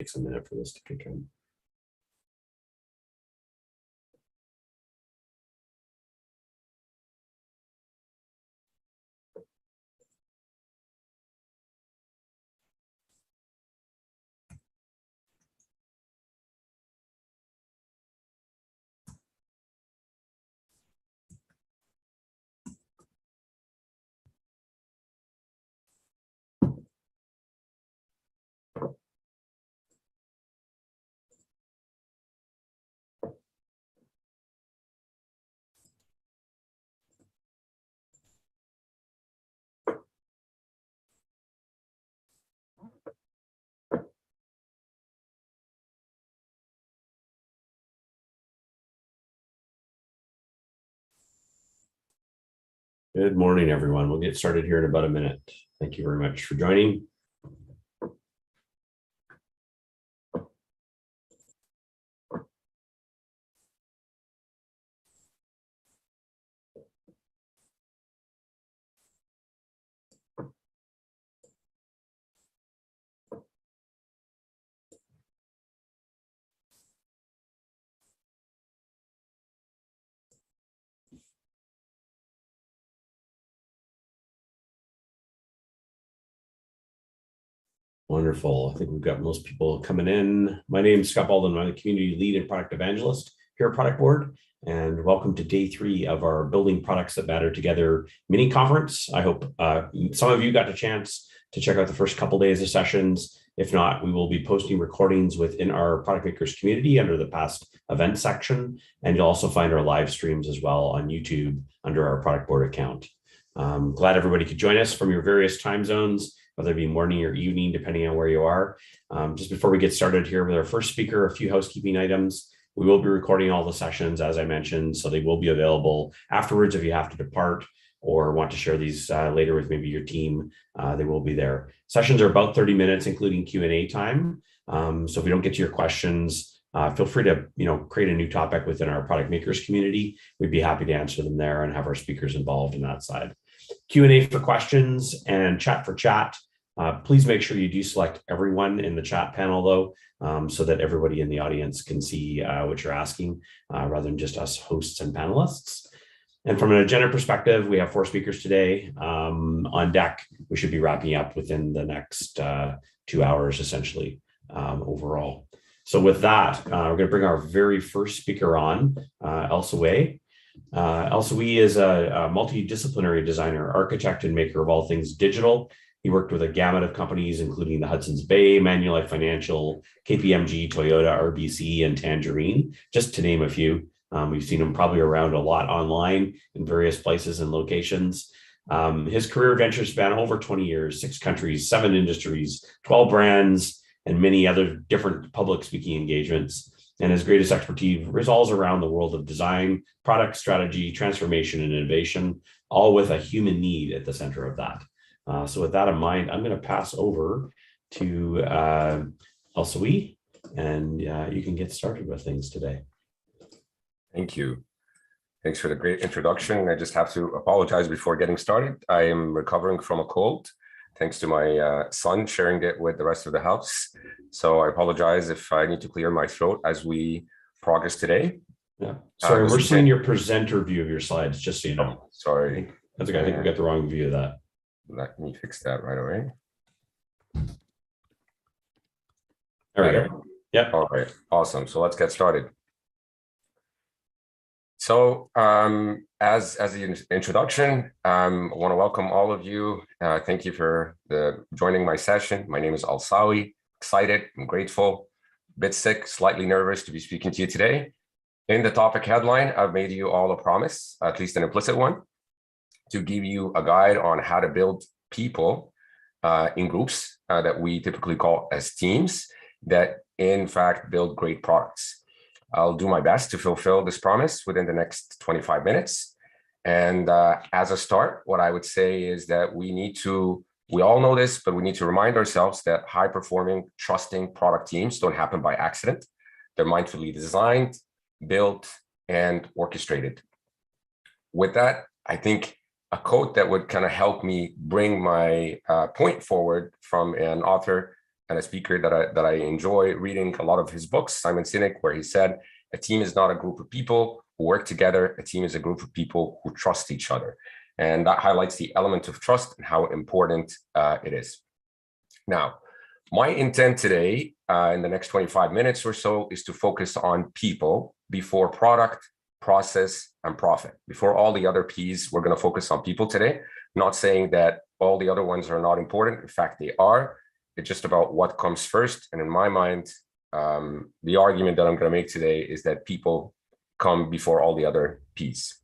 takes a minute for this to kick in. Good morning, everyone. We'll get started here in about a minute. Thank you very much for joining. Wonderful. I think we've got most people coming in. My name is Scott Baldwin. I'm the community lead and product evangelist here at Product Board. And welcome to day 3 of our Building Products That Matter Together mini conference. I hope some of you got a chance to check out the first couple days of sessions. If not, we will be posting recordings within our product makers community under the past event section. And you'll also find our live streams as well on YouTube under our Product Board account. Glad everybody could join us from your various time zones, whether it be morning or evening, depending on where you are. Just before we get started here with our first speaker, a few housekeeping items. We will be recording all the sessions, as I mentioned, so they will be available afterwards if you have to depart or want to share these later with maybe your team. They will be there. Sessions are about 30 minutes, including Q&A time. So if we don't get to your questions, feel free to create a new topic within our product makers community. We'd be happy to answer them there and have our speakers involved in that side. Q&A for questions and chat for chat. Please make sure you do select everyone in the chat panel, though, so that everybody in the audience can see what you're asking, rather than just us hosts and panelists. And from an agenda perspective, we have 4 speakers today on deck. We should be wrapping up within the next 2 hours, essentially, overall. So with that, we're going to bring our very first speaker on, Elsa Wei. Elsa Wei is a multidisciplinary designer, architect, and maker of all things digital. He worked with a gamut of companies, including the Hudson's Bay, Manulife Financial, KPMG, Toyota, RBC, and Tangerine, just to name a few. We've seen him probably around a lot online in various places and locations. His career adventures span over 20 years, 6 countries, 7 industries, 12 brands, and many other different public speaking engagements. And his greatest expertise revolves around the world of design, product strategy, transformation, and innovation, all with a human need at the center of that. So with that in mind, I'm going to pass over to Elsa Wei, and you can get started with things today. Thank you. Thanks for the great introduction. I just have to apologize before getting started. I am recovering from a cold, thanks to my son sharing it with the rest of the house. So I apologize if I need to clear my throat as we progress today. Yeah. Sorry, we're seeing your presenter view of your slides, just so you know. Oh, sorry. That's okay. I think we got the wrong view of that. Let me fix that right away. There we go. Yep. All right. Awesome. So let's get started. So as the introduction, I want to welcome all of you. Thank you for joining my session. My name is Elsa Wei. Excited and grateful, a bit sick, slightly nervous to be speaking to you today. In the topic headline, I've made you all a promise, at least an implicit one, to give you a guide on how to build people in groups that we typically call as teams that in fact build great products. I'll do my best to fulfill this promise within the next 25 minutes. And as a start, what I would say is that we all know this, but we need to remind ourselves that high-performing, trusting product teams don't happen by accident. They're mindfully designed, built, and orchestrated. With that, I think a quote that would kind of help me bring my point forward from an author and a speaker that I enjoy reading a lot of his books, Simon Sinek, where he said, a team is not a group of people who work together. A team is a group of people who trust each other. And that highlights the element of trust and how important it is. Now, my intent today in the next 25 minutes or so is to focus on people before product, process, and profit. Before all the other P's, we're going to focus on people today. Not saying that all the other ones are not important. In fact, they are. It's just about what comes first. And in my mind, the argument that I'm going to make today is that people come before all the other P's.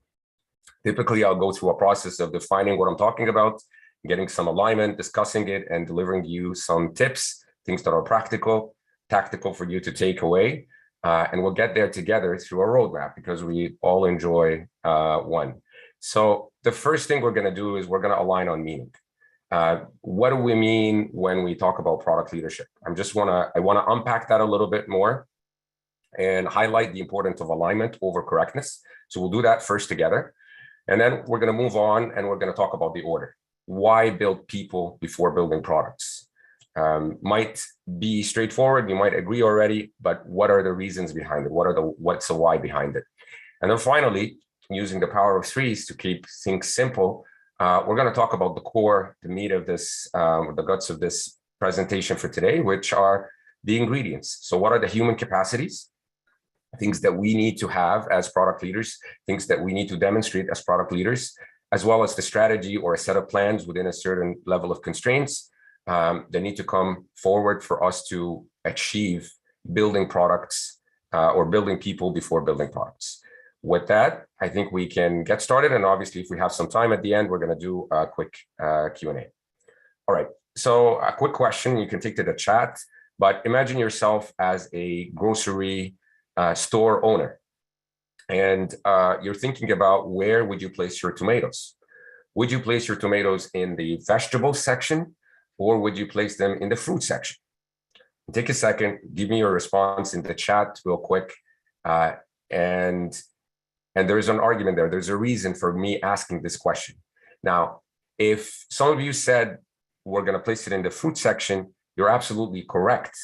Typically, I'll go through a process of defining what I'm talking about, getting some alignment, discussing it, and delivering you some tips, things that are practical, tactical for you to take away. And we'll get there together through a roadmap because we all enjoy one. So the first thing we're going to do is we're going to align on meaning. What do we mean when we talk about product leadership? I want to unpack that a little bit more and highlight the importance of alignment over correctness. So we'll do that first together. And then we're going to move on and we're going to talk about the order. Why build people before building products? Might be straightforward, you might agree already, but what are the reasons behind it? What's the why behind it? And then finally, using the power of threes to keep things simple, we're going to talk about the core, the meat of this, the guts of this presentation for today, which are the ingredients. So what are the human capacities? Things that we need to have as product leaders, things that we need to demonstrate as product leaders, as well as the strategy or a set of plans within a certain level of constraints that need to come forward for us to achieve building products or building people before building products. With that, I think we can get started. And obviously, if we have some time at the end, we're going to do a quick Q&A. All right. So a quick question, you can take to the chat, but imagine yourself as a grocery store owner. And you're thinking about where would you place your tomatoes? Would you place your tomatoes in the vegetable section or would you place them in the fruit section? Take a second, give me your response in the chat real quick. And there's an argument there. There's a reason for me asking this question. Now, if some of you said we're going to place it in the fruit section, you're absolutely correct.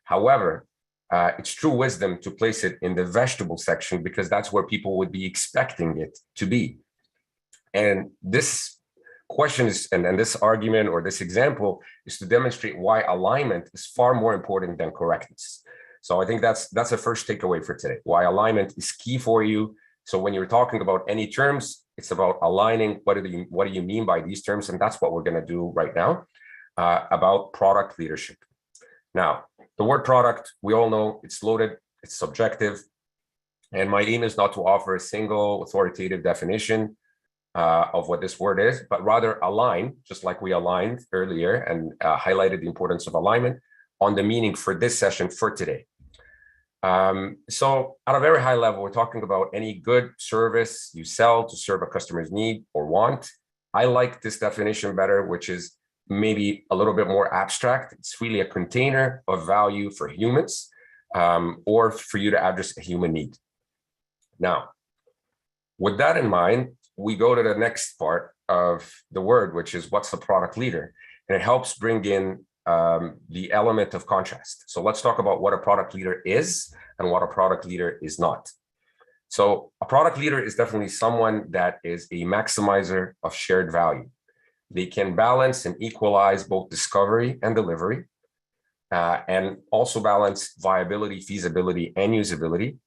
However, it's true wisdom to place it in the vegetable section because that's where people would be expecting it to be. And this question is, and this argument or this example is to demonstrate why alignment is far more important than correctness. So I think that's the first takeaway for today, why alignment is key for you. So when you're talking about any terms, it's about aligning. What do you mean by these terms? And that's what we're going to do right now about product leadership. Now, the word product, we all know it's loaded, it's subjective. And my aim is not to offer a single authoritative definition of what this word is, but rather align, just like we aligned earlier and highlighted the importance of alignment on the meaning for this session for today. So at a very high level, we're talking about any good service you sell to serve a customer's need or want. I like this definition better, which is maybe a little bit more abstract. It's really a container of value for humans or for you to address a human need. Now, with that in mind, we go to the next part of the word, which is what's the product leader? And it helps bring in the element of contrast. So let's talk about what a product leader is and what a product leader is not. So a product leader is definitely someone that is a maximizer of shared value. They can balance and equalize both discovery and delivery, and also balance viability, feasibility, and usability.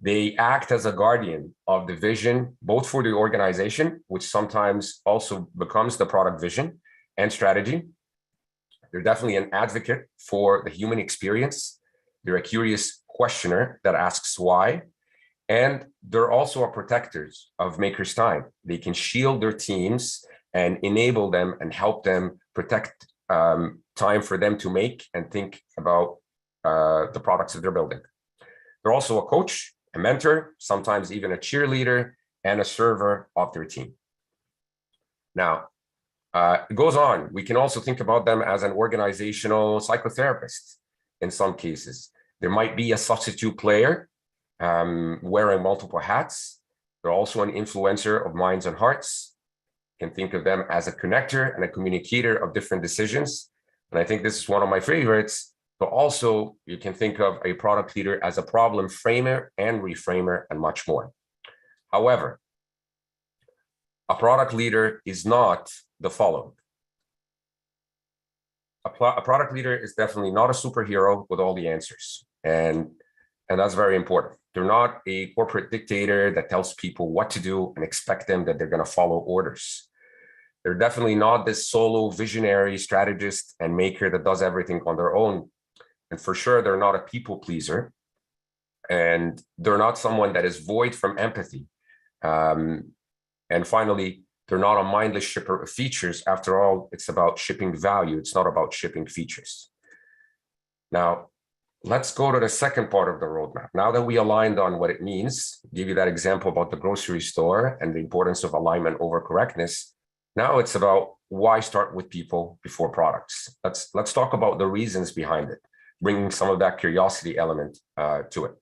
They act as a guardian of the vision, both for the organization, which sometimes also becomes the product vision and strategy. They're definitely an advocate for the human experience. They're a curious questioner that asks why. And they're also a protectors of makers' time. They can shield their teams and enable them and help them protect time for them to make and think about the products that they're building. They're also a coach, a mentor, sometimes even a cheerleader, and a server of their team. Now, it goes on. We can also think about them as an organizational psychotherapist in some cases. There might be a substitute player wearing multiple hats. They're also an influencer of minds and hearts. You can think of them as a connector and a communicator of different decisions. And I think this is one of my favorites, but also you can think of a product leader as a problem framer and reframer and much more. However, a product leader is not the following. A product leader is definitely not a superhero with all the answers. And that's very important. They're not a corporate dictator that tells people what to do and expect them that they're going to follow orders. They're definitely not this solo visionary strategist and maker that does everything on their own. And for sure, they're not a people pleaser. And they're not someone that is void from empathy. And finally, they're not a mindless shipper of features. After all, it's about shipping value. It's not about shipping features. Now, let's go to the second part of the roadmap. Now that we aligned on what it means, give you that example about the grocery store and the importance of alignment over correctness. Now it's about why start with people before products. Let's talk about the reasons behind it, bringing some of that curiosity element to it.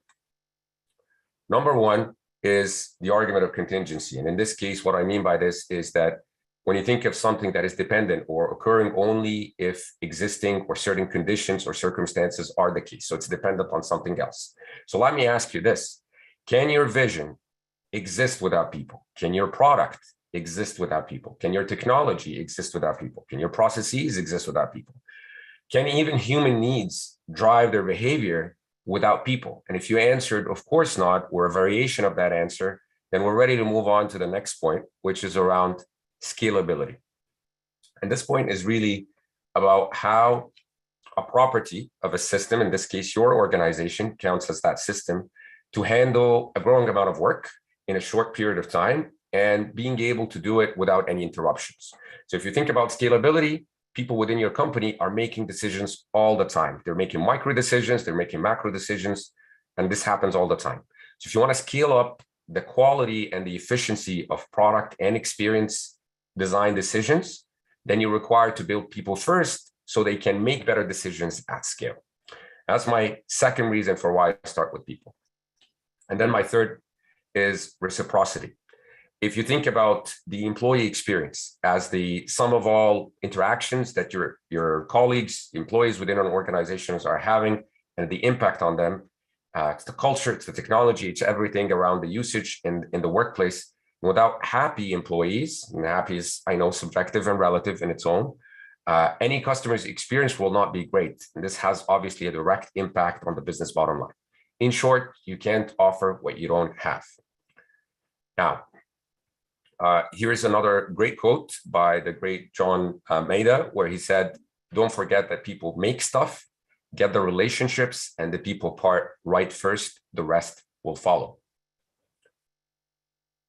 Number one is the argument of contingency. And in this case, what I mean by this is that when you think of something that is dependent or occurring only if existing or certain conditions or circumstances are the case. So it's dependent on something else. So let me ask you this. Can your vision exist without people? Can your product exist without people? Can your technology exist without people? Can your processes exist without people? Can even human needs drive their behavior without people? And if you answered, of course not, or a variation of that answer, then we're ready to move on to the next point, which is around scalability. And this point is really about how a property of a system, in this case, your organization counts as that system, to handle a growing amount of work in a short period of time and being able to do it without any interruptions. So if you think about scalability, people within your company are making decisions all the time. They're making micro decisions, they're making macro decisions, and this happens all the time. So if you want to scale up the quality and the efficiency of product and experience design decisions, then you're required to build people first so they can make better decisions at scale. That's my second reason for why I start with people. And then my third is reciprocity. If you think about the employee experience as the sum of all interactions that your colleagues, employees within an organization are having and the impact on them, it's the culture, it's the technology, it's everything around the usage in the workplace. Without happy employees, and happy is, I know, subjective and relative in its own, any customer's experience will not be great. And this has obviously a direct impact on the business bottom line. In short, you can't offer what you don't have. Now, here's another great quote by the great John Maeda, where he said, "Don't forget that people make stuff, get the relationships and the people part right first, the rest will follow."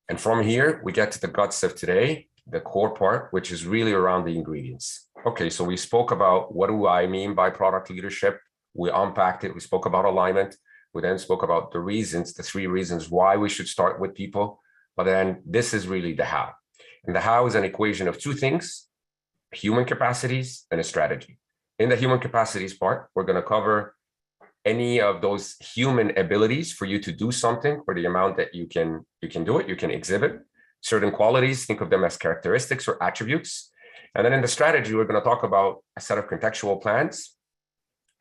And from here, we get to the guts of today, the core part, which is really around the ingredients. Okay, so we spoke about what do I mean by product leadership. We unpacked it. We spoke about alignment. We then spoke about the reasons, the 3 reasons why we should start with people. But then this is really the how. And the how is an equation of 2 things, human capacities and a strategy. In the human capacities part, we're going to cover any of those human abilities for you to do something, or the amount that you can do it, you can exhibit certain qualities, think of them as characteristics or attributes. And then in the strategy, we're going to talk about a set of contextual plans,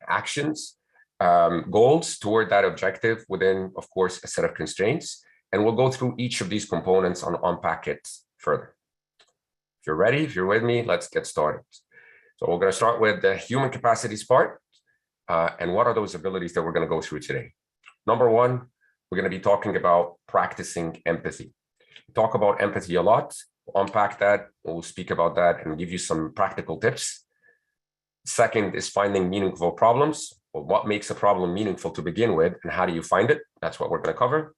actions, goals toward that objective within, of course, a set of constraints. And we'll go through each of these components and unpack it further. If you're ready, if you're with me, let's get started. So we're going to start with the human capacities part. And what are those abilities that we're going to go through today? Number 1, we're going to be talking about practicing empathy. We talk about empathy a lot. We'll unpack that. We'll speak about that and give you some practical tips. Second is finding meaningful problems. Well, what makes a problem meaningful to begin with, and how do you find it? That's what we're going to cover.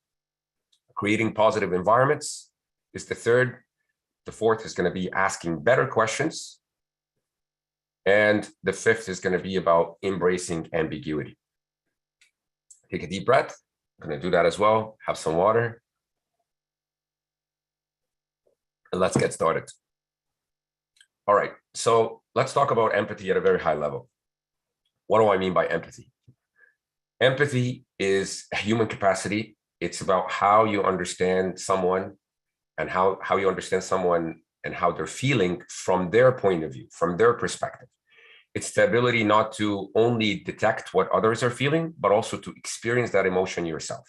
Creating positive environments is the third. The fourth is going to be asking better questions. And the fifth is going to be about embracing ambiguity. Take a deep breath. I'm going to do that as well. Have some water. And let's get started. All right. So let's talk about empathy at a very high level. What do I mean by empathy? Empathy is a human capacity. It's about how you understand someone and how you understand someone and how they're feeling from their point of view, from their perspective. It's the ability not to only detect what others are feeling, but also to experience that emotion yourself.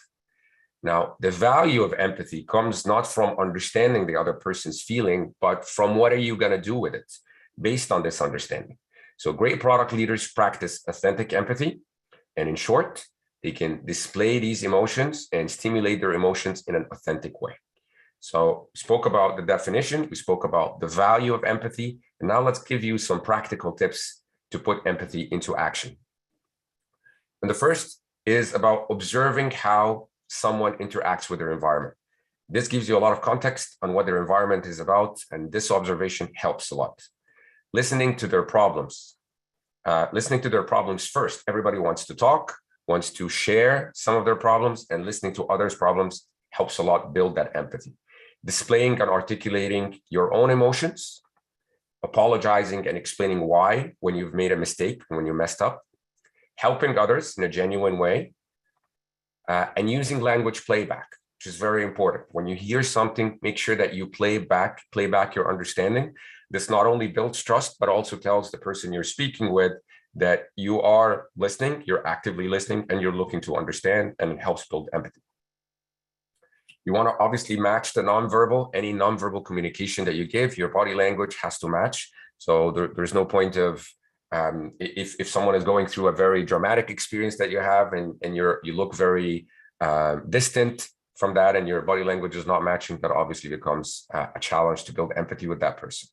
Now, the value of empathy comes not from understanding the other person's feeling, but from what are you going to do with it based on this understanding. So great product leaders practice authentic empathy. And in short, they can display these emotions and stimulate their emotions in an authentic way. So we spoke about the definition, we spoke about the value of empathy, and now let's give you some practical tips to put empathy into action. And the first is about observing how someone interacts with their environment. This gives you a lot of context on what their environment is about, and this observation helps a lot. Listening to their problems. Listening to their problems first. Everybody wants to talk, wants to share some of their problems, and listening to others' problems helps a lot build that empathy. Displaying and articulating your own emotions, apologizing and explaining why when you've made a mistake, when you messed up, helping others in a genuine way, and using language playback, which is very important. When you hear something, make sure that you play back your understanding. This not only builds trust, but also tells the person you're speaking with that you are listening, you're actively listening, and you're looking to understand, and it helps build empathy. You want to obviously match the nonverbal, any nonverbal communication that you give, your body language has to match. So there's no point of, if someone is going through a very dramatic experience that you have and you look very distant from that and your body language is not matching, that obviously becomes a challenge to build empathy with that person.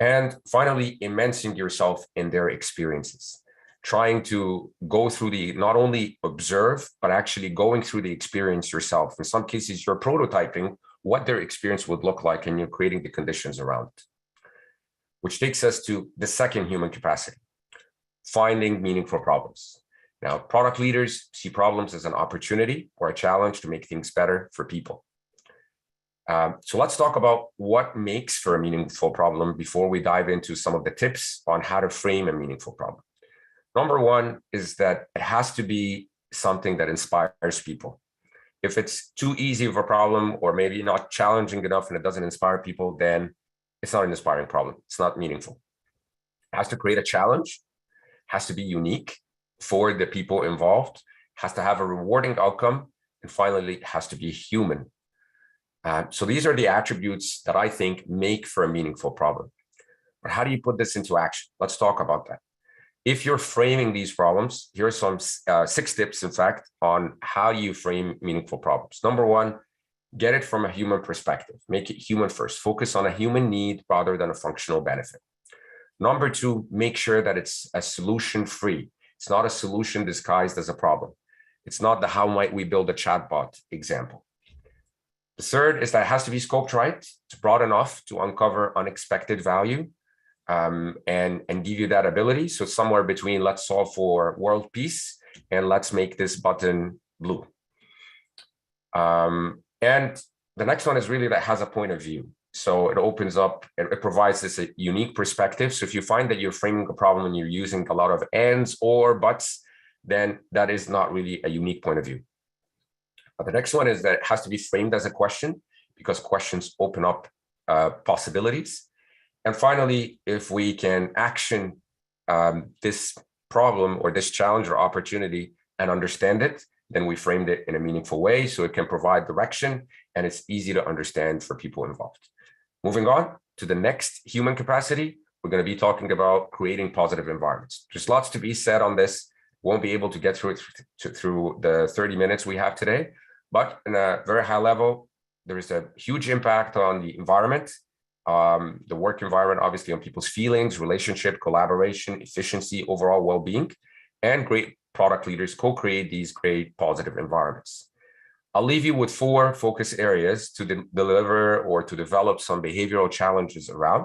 And finally, immersing yourself in their experiences, trying to go through not only observe, but actually going through the experience yourself. In some cases, you're prototyping what their experience would look like and you're creating the conditions around it. Which takes us to the second human capacity, finding meaningful problems. Now, product leaders see problems as an opportunity or a challenge to make things better for people. So let's talk about what makes for a meaningful problem before we dive into some of the tips on how to frame a meaningful problem. Number one is that it has to be something that inspires people. If it's too easy of a problem or maybe not challenging enough and it doesn't inspire people, then it's not an inspiring problem. It's not meaningful. It has to create a challenge, has to be unique for the people involved, has to have a rewarding outcome, and finally, it has to be human. So these are the attributes that I think make for a meaningful problem. But how do you put this into action? Let's talk about that. If you're framing these problems, here are some 6 tips, in fact, on how you frame meaningful problems. Number one, get it from a human perspective. Make it human first. Focus on a human need rather than a functional benefit. Number two, make sure that it's a solution-free. It's not a solution disguised as a problem. It's not the how might we build a chatbot example. The third is that it has to be scoped right. It's broad enough to uncover unexpected value and give you that ability. So somewhere between let's solve for world peace and let's make this button blue. And the next one is really that has a point of view. So it opens up, it provides this a unique perspective. So if you find that you're framing a problem and you're using a lot of ands or buts, then that is not really a unique point of view. But the next one is that it has to be framed as a question because questions open up possibilities. And finally, if we can action this problem or this challenge or opportunity and understand it, then we framed it in a meaningful way so it can provide direction and it's easy to understand for people involved. Moving on to the next human capacity, we're going to be talking about creating positive environments. There's lots to be said on this. Won't be able to get through it through the 30 minutes we have today, but in a very high level, there is a huge impact on the environment, the work environment, obviously on people's feelings, relationship, collaboration, efficiency, overall well-being, and great product leaders co-create these great positive environments. I'll leave you with 4 focus areas to deliver or to develop some behavioral challenges around.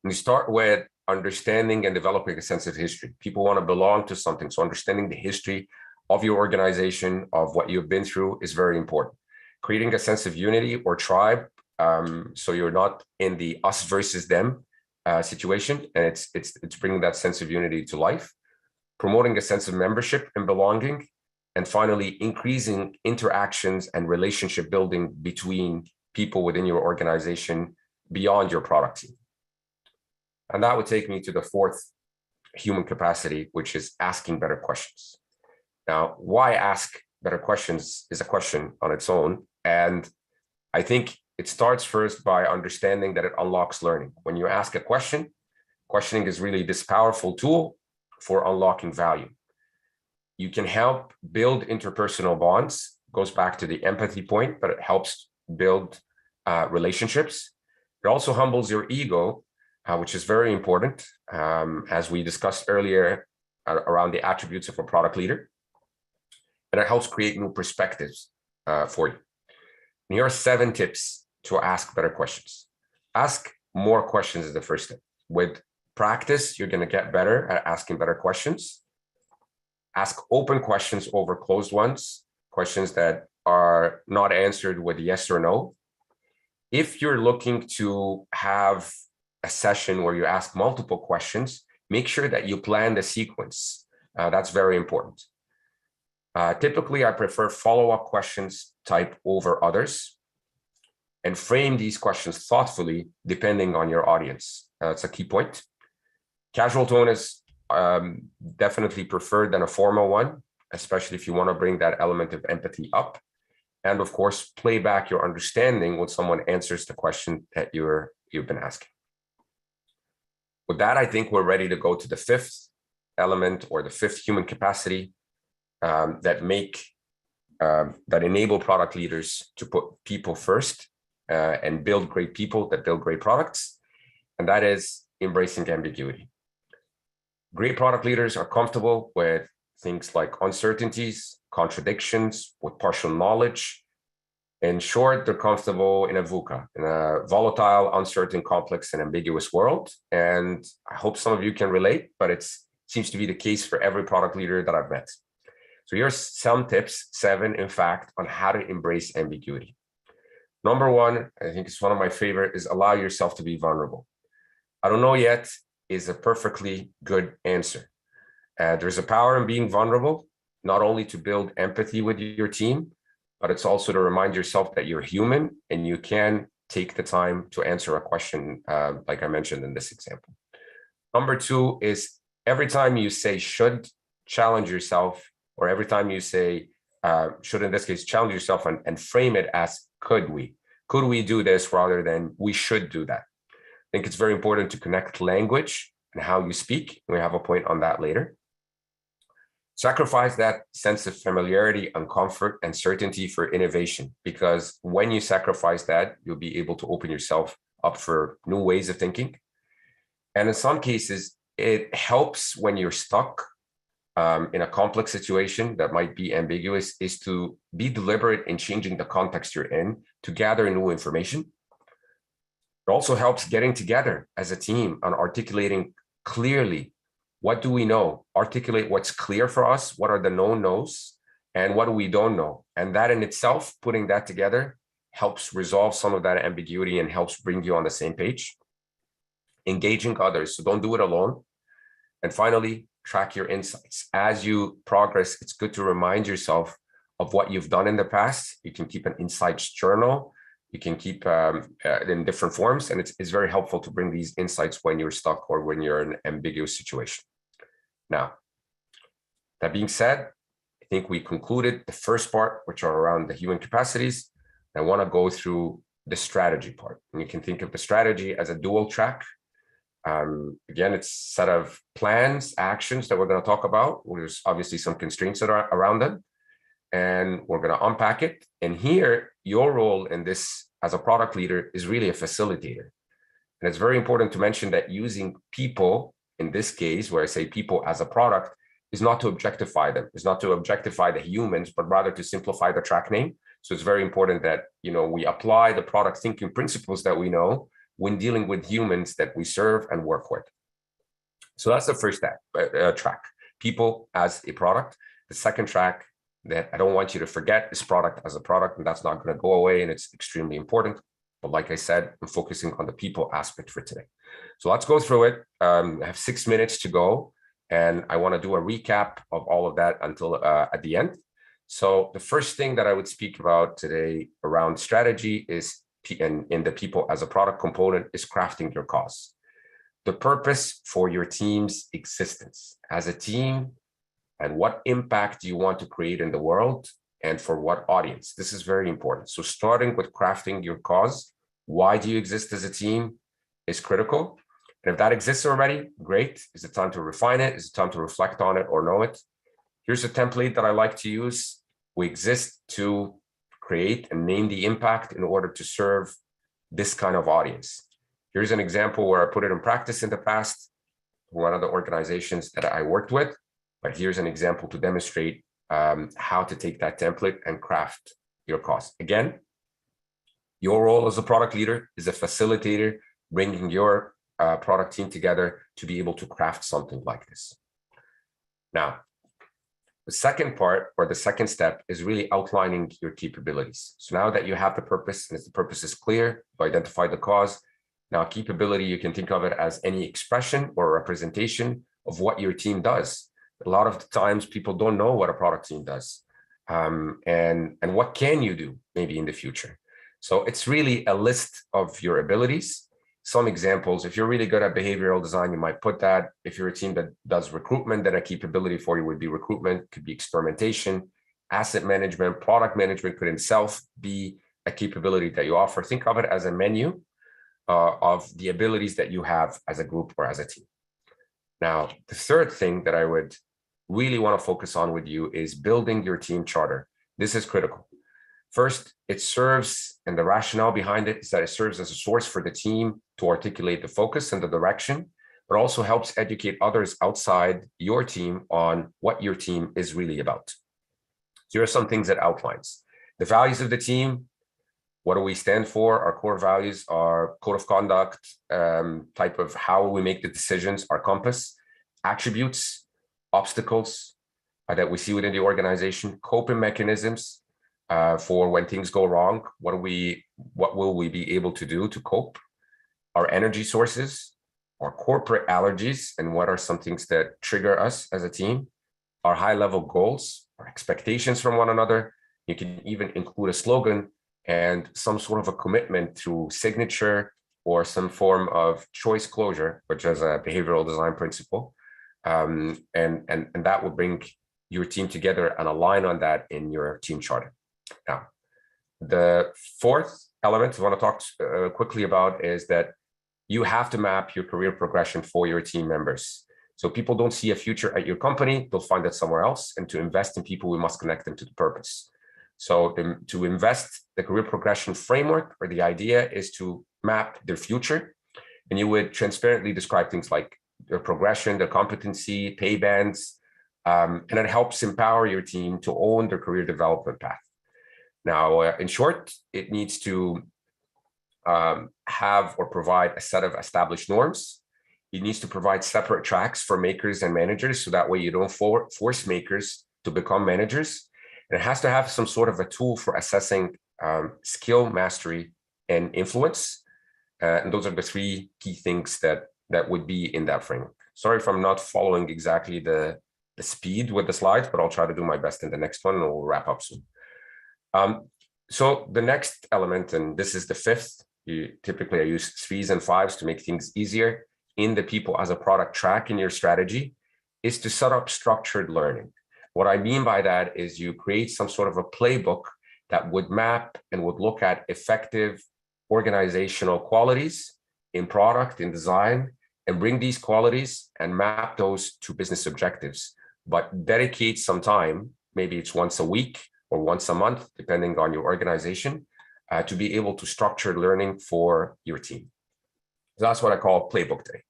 And we start with understanding and developing a sense of history. People want to belong to something. So understanding the history of your organization, of what you've been through is very important. Creating a sense of unity or tribe. So you're not in the us versus them situation. And it's bringing that sense of unity to life. Promoting a sense of membership and belonging. And finally, increasing interactions and relationship building between people within your organization beyond your product team. And that would take me to the fourth human capacity, which is asking better questions. Now, why ask better questions is a question on its own. And I think it starts first by understanding that it unlocks learning. When you ask a question, questioning is really this powerful tool for unlocking value. You can help build interpersonal bonds, goes back to the empathy point, but it helps build relationships. It also humbles your ego, which is very important, as we discussed earlier around the attributes of a product leader. And it helps create new perspectives for you. And here are 7 tips to ask better questions. Ask more questions is the first step. With practice, you're going to get better at asking better questions. Ask open questions over closed ones, questions that are not answered with yes or no. If you're looking to have a session where you ask multiple questions, make sure that you plan the sequence. That's very important. Typically, I prefer follow-up questions type over others, and frame these questions thoughtfully depending on your audience. That's a key point. Casual tone is definitely preferred than a formal one, especially if you want to bring that element of empathy up. And of course, play back your understanding when someone answers the question that you've been asking. With that, I think we're ready to go to the fifth element, or the fifth human capacity that enable product leaders to put people first and build great people that build great products. And that is embracing ambiguity. Great product leaders are comfortable with things like uncertainties, contradictions, with partial knowledge. In short, they're comfortable in a VUCA, in a volatile, uncertain, complex, and ambiguous world. And I hope some of you can relate, but it seems to be the case for every product leader that I've met. So here's some tips, 7 in fact, on how to embrace ambiguity. Number 1, I think it's one of my favorite, is allow yourself to be vulnerable. I don't know yet is a perfectly good answer. There's a power in being vulnerable, not only to build empathy with your team, but it's also to remind yourself that you're human and you can take the time to answer a question, like I mentioned in this example. Number 2 is every time you say should, challenge yourself, or every time you say should, in this case, challenge yourself and frame it as could we? Could we do this rather than we should do that? I think it's very important to connect language and how you speak. We have a point on that later. Sacrifice that sense of familiarity and comfort and certainty for innovation, because when you sacrifice that, you'll be able to open yourself up for new ways of thinking. And in some cases, it helps when you're stuck in a complex situation that might be ambiguous, is to be deliberate in changing the context you're in to gather new information. It also helps getting together as a team and articulating clearly, what do we know? Articulate what's clear for us, what are the known knows, and what do we don't know? And that in itself, putting that together, helps resolve some of that ambiguity and helps bring you on the same page. Engaging others, so don't do it alone. And finally, track your insights. As you progress, it's good to remind yourself of what you've done in the past. You can keep an insights journal. You can keep in different forms, and it's very helpful to bring these insights when you're stuck or when you're in an ambiguous situation. Now, that being said, I think we concluded the first part, which are around the human capacities. I want to go through the strategy part. And you can think of the strategy as a dual track. Again, it's a set of plans, actions that we're going to talk about. There's obviously some constraints that are around them, and we're going to unpack it. And here, your role in this as a product leader is really a facilitator. And it's very important to mention that using people, in this case, where I say people as a product, is not to objectify them, is not to objectify the humans, but rather to simplify the track name. So it's very important that, we apply the product thinking principles that we know when dealing with humans that we serve and work with. So that's the first track, people as a product. The second track that I don't want you to forget is product as a product, and that's not going to go away, and it's extremely important. But like I said, I'm focusing on the people aspect for today. So let's go through it. I have 6 minutes to go, and I want to do a recap of all of that until at the end. So the first thing that I would speak about today around strategy is in the people as a product component is crafting your cause. the purpose for your team's existence as a team, and what impact do you want to create in the world, and for what audience. This is very important. So starting with crafting your cause, why do you exist as a team, is critical. And if that exists already, great. Is it time to refine it? Is it time to reflect on it or know it? Here's a template that I like to use. We exist to create and name the impact in order to serve this kind of audience. Here's an example where I put it in practice in the past, one of the organizations that I worked with. But here's an example to demonstrate how to take that template and craft your cause. Again, your role as a product leader is a facilitator, bringing your product team together to be able to craft something like this. Now, the second part, or the second step, is really outlining your capabilities. So now that you have the purpose, and the purpose is clear, you identify the cause. Now, capability, you can think of it as any expression or representation of what your team does. A lot of the times people don't know what a product team does, and what can you do maybe in the future. So it's really a list of your abilities. Some examples: if you're really good at behavioral design, you might put that. If you're a team that does recruitment, then a capability for you would be recruitment, could be experimentation, asset management, product management could in itself be a capability that you offer. Think of it as a menu of the abilities that you have as a group or as a team. Now, the third thing that I would really want to focus on with you is building your team charter. This is critical. First, it serves, and the rationale behind it is that it serves as a source for the team to articulate the focus and the direction, but also helps educate others outside your team on what your team is really about. So here are some things that outlines the values of the team. What do we stand for? Our core values are code of conduct, type of how we make the decisions, our compass, attributes, obstacles that we see within the organization, coping mechanisms for when things go wrong. What will we be able to do to cope? Our energy sources, our corporate allergies, and what are some things that trigger us as a team, our high-level goals, our expectations from one another. You can even include a slogan and some sort of a commitment through signature or some form of choice closure, which is a behavioral design principle. And that will bring your team together and align on that in your team charter. Now, the fourth element I want to talk quickly about is that you have to map your career progression for your team members. So people don't see a future at your company, they'll find it somewhere else. And to invest in people, we must connect them to the purpose. So to invest the career progression framework, or the idea is to map their future. And you would transparently describe things like their progression, their competency, pay bands, and it helps empower your team to own their career development path. Now, in short, it needs to have or provide a set of established norms. It needs to provide separate tracks for makers and managers, so that way you don't force makers to become managers. And it has to have some sort of a tool for assessing skill, mastery, and influence. And those are the three key things that would be in that framework. Sorry if I'm not following exactly the speed with the slides, but I'll try to do my best in the next one, and we'll wrap up soon. So the next element, and this is the fifth, typically I use 3s and 5s to make things easier in the people as a product track in your strategy, is to set up structured learning. What I mean by that is you create some sort of a playbook that would map and would look at effective organizational qualities in product, in design, and bring these qualities and map those to business objectives, but dedicate some time, maybe it's once a week or once a month, depending on your organization, to be able to structure learning for your team. So that's what I call playbook day.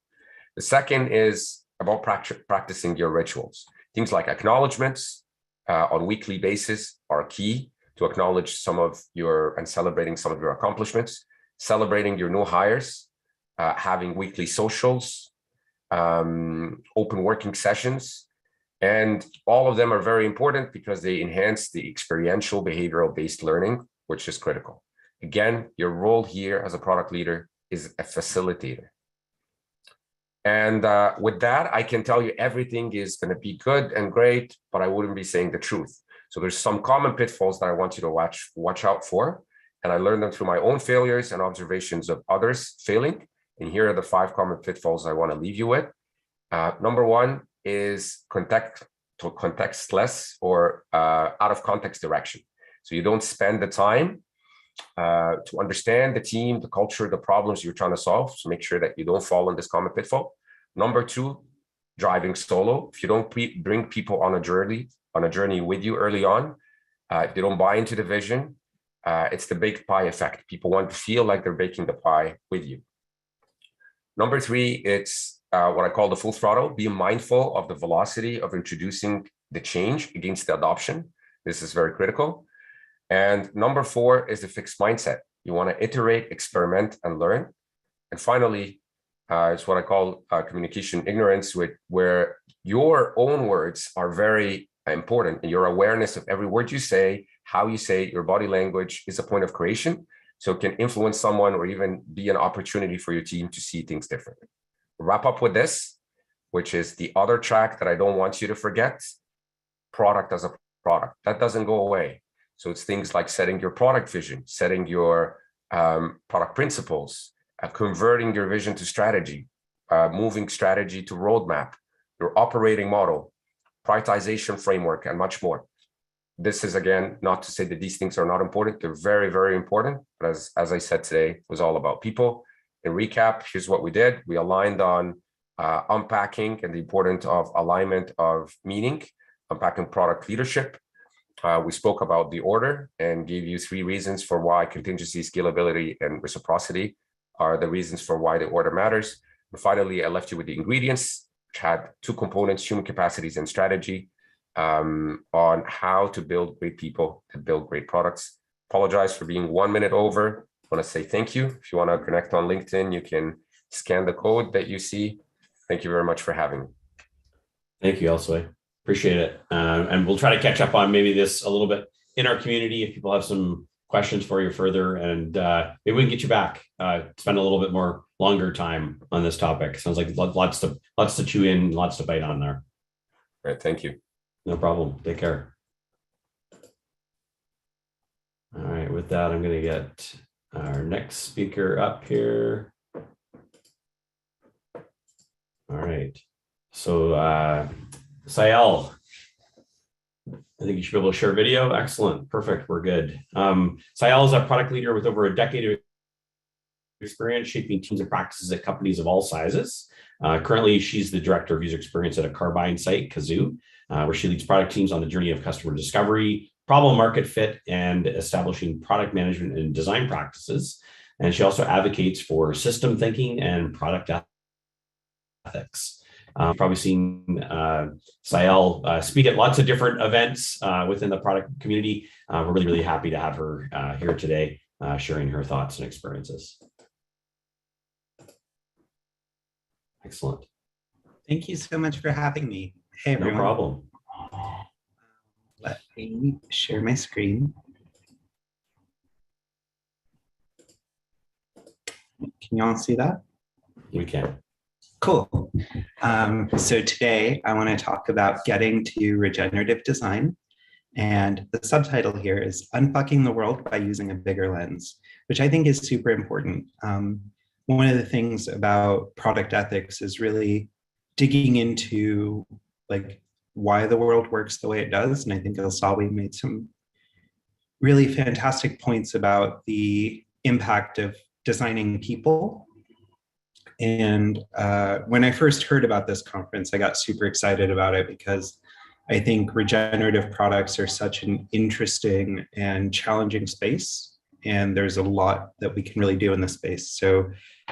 The second is about practicing your rituals. Things like acknowledgements on weekly basis are key to acknowledge some of your and celebrating some of your accomplishments, celebrating your new hires, having weekly socials, open working sessions. And all of them are very important because they enhance the experiential behavioral-based learning, which is critical. Again, your role here as a product leader is a facilitator. And with that, I can tell you everything is going to be good and great, but I wouldn't be saying the truth. So there's some common pitfalls that I want you to watch out for. And I learned them through my own failures and observations of others failing. And here are the 5 common pitfalls I want to leave you with. Number 1 is contextless or out of context direction. So you don't spend the time to understand the team, the culture, the problems you're trying to solve. So make sure that you don't fall in this common pitfall. Number 2, driving solo. If you don't bring people on a journey with you early on, if they don't buy into the vision, it's the baked pie effect. People want to feel like they're baking the pie with you. Number 3, it's what I call the full throttle. Be mindful of the velocity of introducing the change against the adoption. This is very critical. And number 4 is the fixed mindset. You want to iterate, experiment, and learn. And finally, it's what I call communication ignorance, where your own words are very important. And your awareness of every word you say, how you say it, your body language is a point of creation. So it can influence someone or even be an opportunity for your team to see things differently. Wrap up with this, which is the other track that I don't want you to forget: product as a product. That doesn't go away. So it's things like setting your product vision, setting your product principles, converting your vision to strategy, moving strategy to roadmap, your operating model, prioritization framework, and much more. This is, again, not to say that these things are not important. They're very, very important. But as I said today, it was all about people. In recap, here's what we did. We aligned on unpacking and the importance of alignment of meaning, unpacking product leadership. We spoke about the order and gave you 3 reasons for why contingency, scalability, and reciprocity are the reasons for why the order matters. And finally, I left you with the ingredients, which had 2 components: human capacities and strategy, on how to build great people to build great products. Apologize for being 1 minute over. I want to say thank you. If you want to connect on LinkedIn, you can scan the code that you see. Thank you very much for having me. Thank you, Elseway. Appreciate it. And we'll try to catch up on maybe this a little bit in our community if people have some questions for you further, and maybe we can get you back, spend a little bit more longer time on this topic. Sounds like lots to chew in, lots to bite on there. Great, thank you. No problem. Take care. All right, with that, I'm going to get our next speaker up here. All right. So Saielle, I think you should be able to share video. Excellent. Perfect. We're good. Saielle is a product leader with over a decade of experience shaping teams and practices at companies of all sizes. Currently, she's the director of user experience at a carbine site, Kazoo, where she leads product teams on the journey of customer discovery, problem market fit, and establishing product management and design practices. And she also advocates for system thinking and product ethics. You've probably seen Saielle speak at lots of different events within the product community. We're really, really happy to have her here today, sharing her thoughts and experiences. Excellent. Thank you so much for having me. Hey, everyone. No problem. Let me share my screen. Can you all see that? We can. Cool. So today I want to talk about getting to regenerative design. And the subtitle here is Unfucking the World by Using a Bigger Lens, which I think is super important. One of the things about product ethics is really digging into like why the world works the way it does. And I think Elsawi made some really fantastic points about the impact of designing people. And when I first heard about this conference, I got super excited about it because I think regenerative products are such an interesting and challenging space. And there's a lot that we can really do in this space. So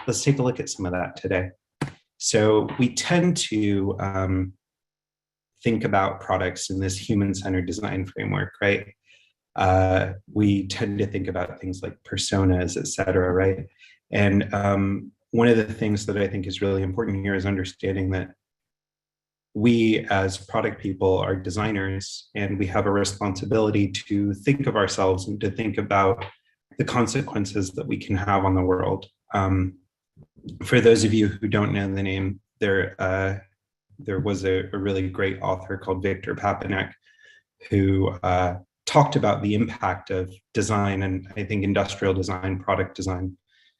let's take a look at some of that today. So we tend to think about products in this human-centered design framework, right? We tend to think about things like personas, et cetera, right? And one of the things that I think is really important here is understanding that we as product people are designers, and we have a responsibility to think of ourselves and to think about the consequences that we can have on the world. For those of you who don't know the name, there was a really great author called Victor Papanek who talked about the impact of design, and I think industrial design, product design,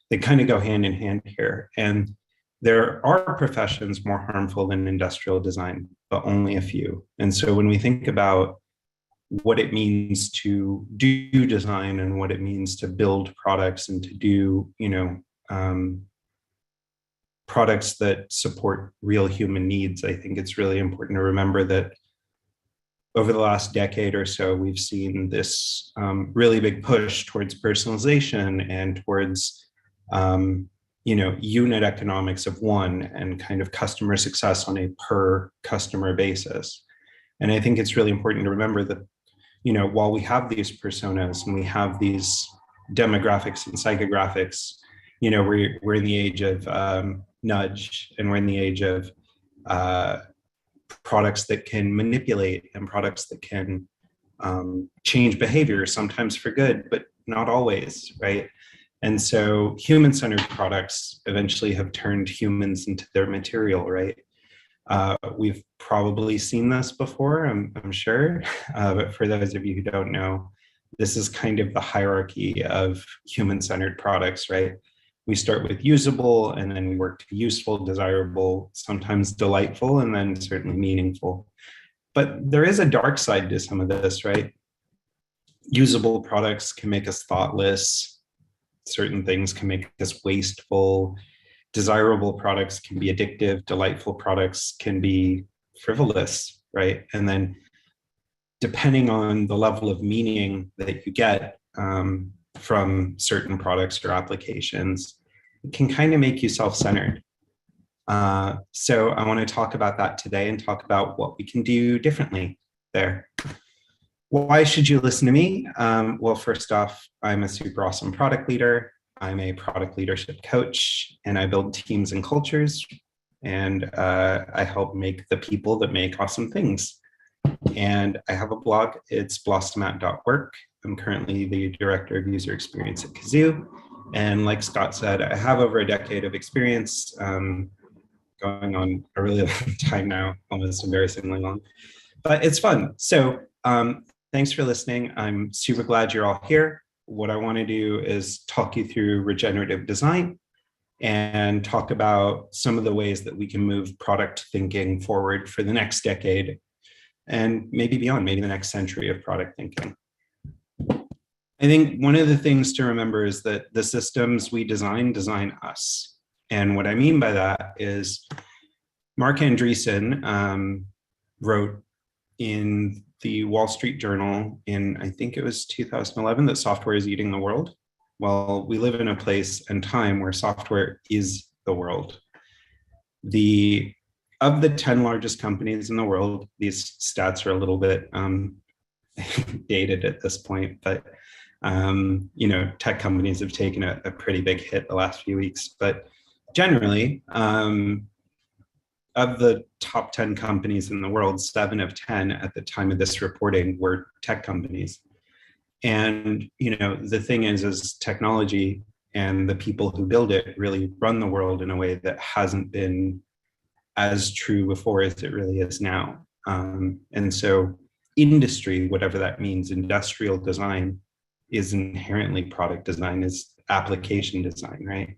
they kind of go hand in hand here. And there are professions more harmful than industrial design, but only a few. And so when we think about what it means to do design and what it means to build products and to do, products that support real human needs, I think it's really important to remember that over the last decade or so, we've seen this really big push towards personalization and towards, unit economics of one and kind of customer success on a per customer basis. And I think it's really important to remember that, while we have these personas and we have these demographics and psychographics, we're in the age of nudge, and we're in the age of products that can manipulate and products that can change behavior, sometimes for good, but not always, right? And so human-centered products eventually have turned humans into their material, right? We've probably seen this before, I'm sure, but for those of you who don't know, this is kind of the hierarchy of human-centered products, right? We start with usable, and then we work to useful, desirable, sometimes delightful, and then certainly meaningful. But there is a dark side to some of this, right? Usable products can make us thoughtless. Certain things can make us wasteful. Desirable products can be addictive. Delightful products can be frivolous, right? And then depending on the level of meaning that you get from certain products or applications, it can kind of make you self-centered. So I want to talk about that today and talk about what we can do differently there. Why should you listen to me? Well, first off, I'm a super awesome product leader. I'm a product leadership coach, and I build teams and cultures, and I help make the people that make awesome things. And I have a blog. It's blossomat.work. I'm currently the director of user experience at Kazoo. And like Scott said, I have over a decade of experience, going on a really long time now, almost embarrassingly long, but it's fun. So thanks for listening. I'm super glad you're all here. What I want to do is talk you through regenerative design and talk about some of the ways that we can move product thinking forward for the next decade and maybe beyond, maybe the next century of product thinking. I think one of the things to remember is that the systems we design us. And what I mean by that is Mark Andreessen wrote in the Wall Street Journal in, I think it was 2011, that software is eating the world. Well, we live in a place and time where software is the world. Of the 10 largest companies in the world, these stats are a little bit dated at this point, but tech companies have taken a pretty big hit the last few weeks. But generally, of the top 10 companies in the world, 7 of 10 at the time of this reporting were tech companies. And, the thing is technology and the people who build it really run the world in a way that hasn't been as true before as it really is now. And so industry, whatever that means, industrial design is inherently product design, is application design, right?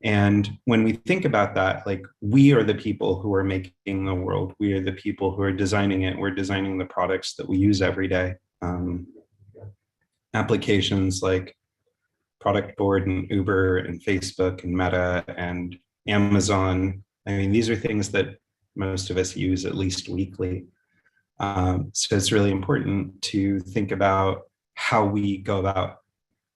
And when we think about that, like, we are the people who are making the world. We are the people who are designing it. We're designing the products that we use every day. Applications like Product Board and Uber and Facebook and Meta and Amazon. I mean, these are things that most of us use at least weekly. So it's really important to think about how we go about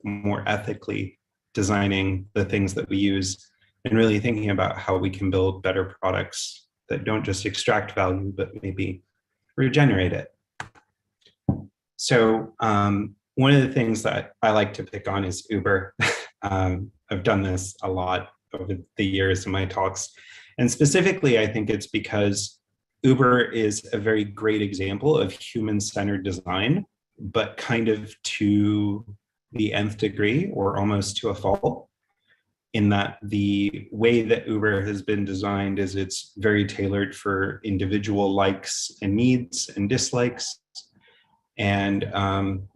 more ethically designing the things that we use and really thinking about how we can build better products that don't just extract value, but maybe regenerate it. So one of the things that I like to pick on is Uber. I've done this a lot over the years in my talks. And specifically, I think it's because Uber is a very great example of human-centered design, but kind of to the nth degree or almost to a fault, in that the way that Uber has been designed is it's very tailored for individual likes and needs and dislikes. And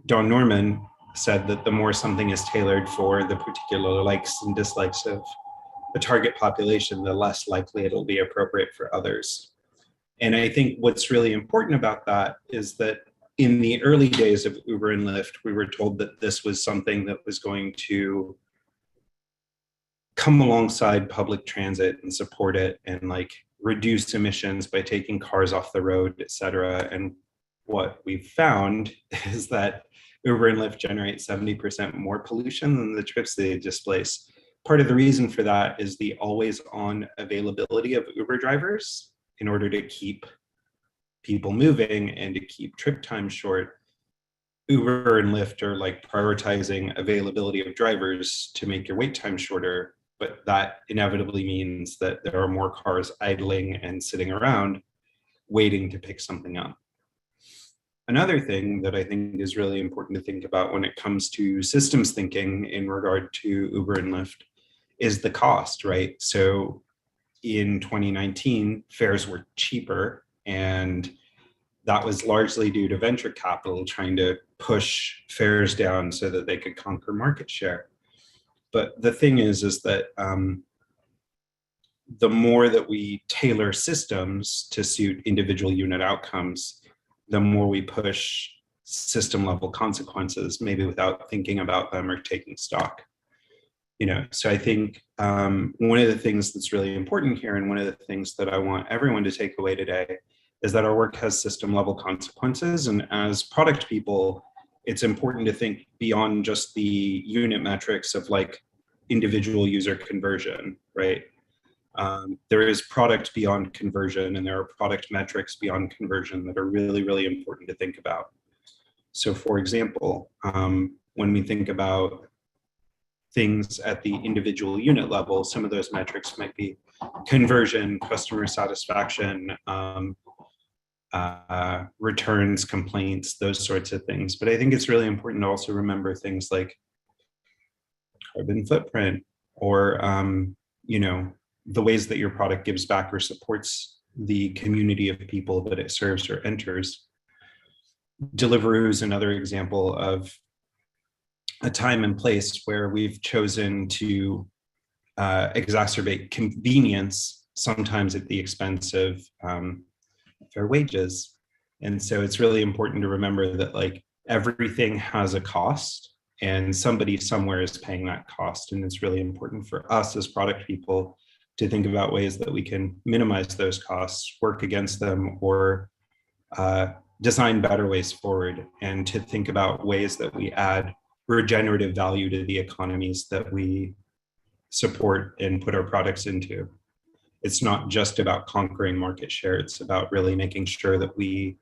Don Norman said that the more something is tailored for the particular likes and dislikes of the target population, the less likely it'll be appropriate for others. And I think what's really important about that is that in the early days of Uber and Lyft, we were told that this was something that was going to come alongside public transit and support it and like reduce emissions by taking cars off the road, et cetera. And what we've found is that Uber and Lyft generate 70% more pollution than the trips they displace. Part of the reason for that is the always on availability of Uber drivers in order to keep people moving and to keep trip time short. Uber and Lyft are like prioritizing availability of drivers to make your wait time shorter, but that inevitably means that there are more cars idling and sitting around waiting to pick something up. Another thing that I think is really important to think about when it comes to systems thinking in regard to Uber and Lyft is the cost, right? So in 2019, fares were cheaper, and that was largely due to venture capital trying to push fares down so that they could conquer market share. But the thing is that the more that we tailor systems to suit individual unit outcomes, the more we push system level consequences, maybe without thinking about them or taking stock. So I think one of the things that's really important here, and one of the things that I want everyone to take away today, is that our work has system level consequences. And as product people, it's important to think beyond just the unit metrics of like individual user conversion, right? There is product beyond conversion, and there are product metrics beyond conversion that are really, really important to think about. So for example, when we think about things at the individual unit level, some of those metrics might be conversion, customer satisfaction, returns, complaints, those sorts of things. But I think it's really important to also remember things like carbon footprint, or the ways that your product gives back or supports the community of people that it serves or enters. Deliveroo is another example of a time and place where we've chosen to exacerbate convenience, sometimes at the expense of fair wages. And so it's really important to remember that like everything has a cost, and somebody somewhere is paying that cost. And it's really important for us as product people to think about ways that we can minimize those costs, work against them, or design better ways forward, and to think about ways that we add regenerative value to the economies that we support and put our products into. It's not just about conquering market share, it's about really making sure that we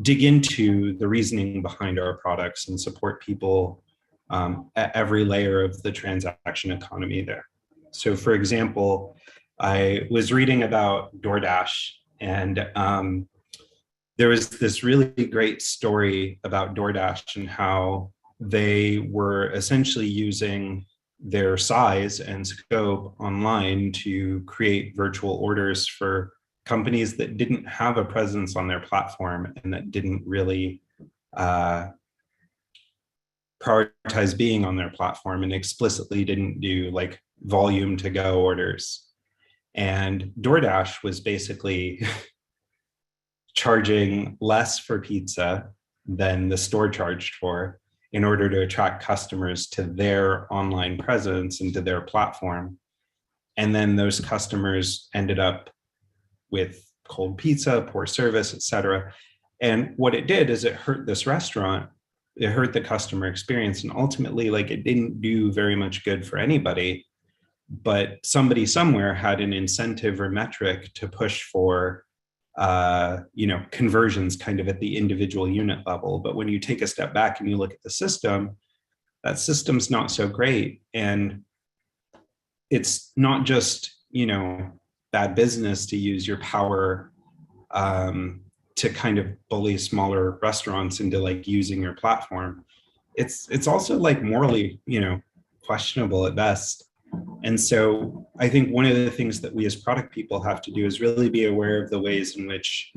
dig into the reasoning behind our products and support people at every layer of the transaction economy there. So for example, I was reading about DoorDash, and there was this really great story about DoorDash and how they were essentially using their size and scope online to create virtual orders for companies that didn't have a presence on their platform and that didn't really prioritize being on their platform, and explicitly didn't do like volume to go orders. And DoorDash was basically charging less for pizza than the store charged for in order to attract customers to their online presence and to their platform. And then those customers ended up with cold pizza, poor service, et cetera. And what it did is it hurt this restaurant, it hurt the customer experience, and ultimately like it didn't do very much good for anybody. But somebody somewhere had an incentive or metric to push for conversions kind of at the individual unit level. But when you take a step back and you look at the system, that system's not so great. And it's not just, bad business to use your power to kind of bully smaller restaurants into like using your platform. It's also like morally, questionable at best. And so I think one of the things that we as product people have to do is really be aware of the ways in which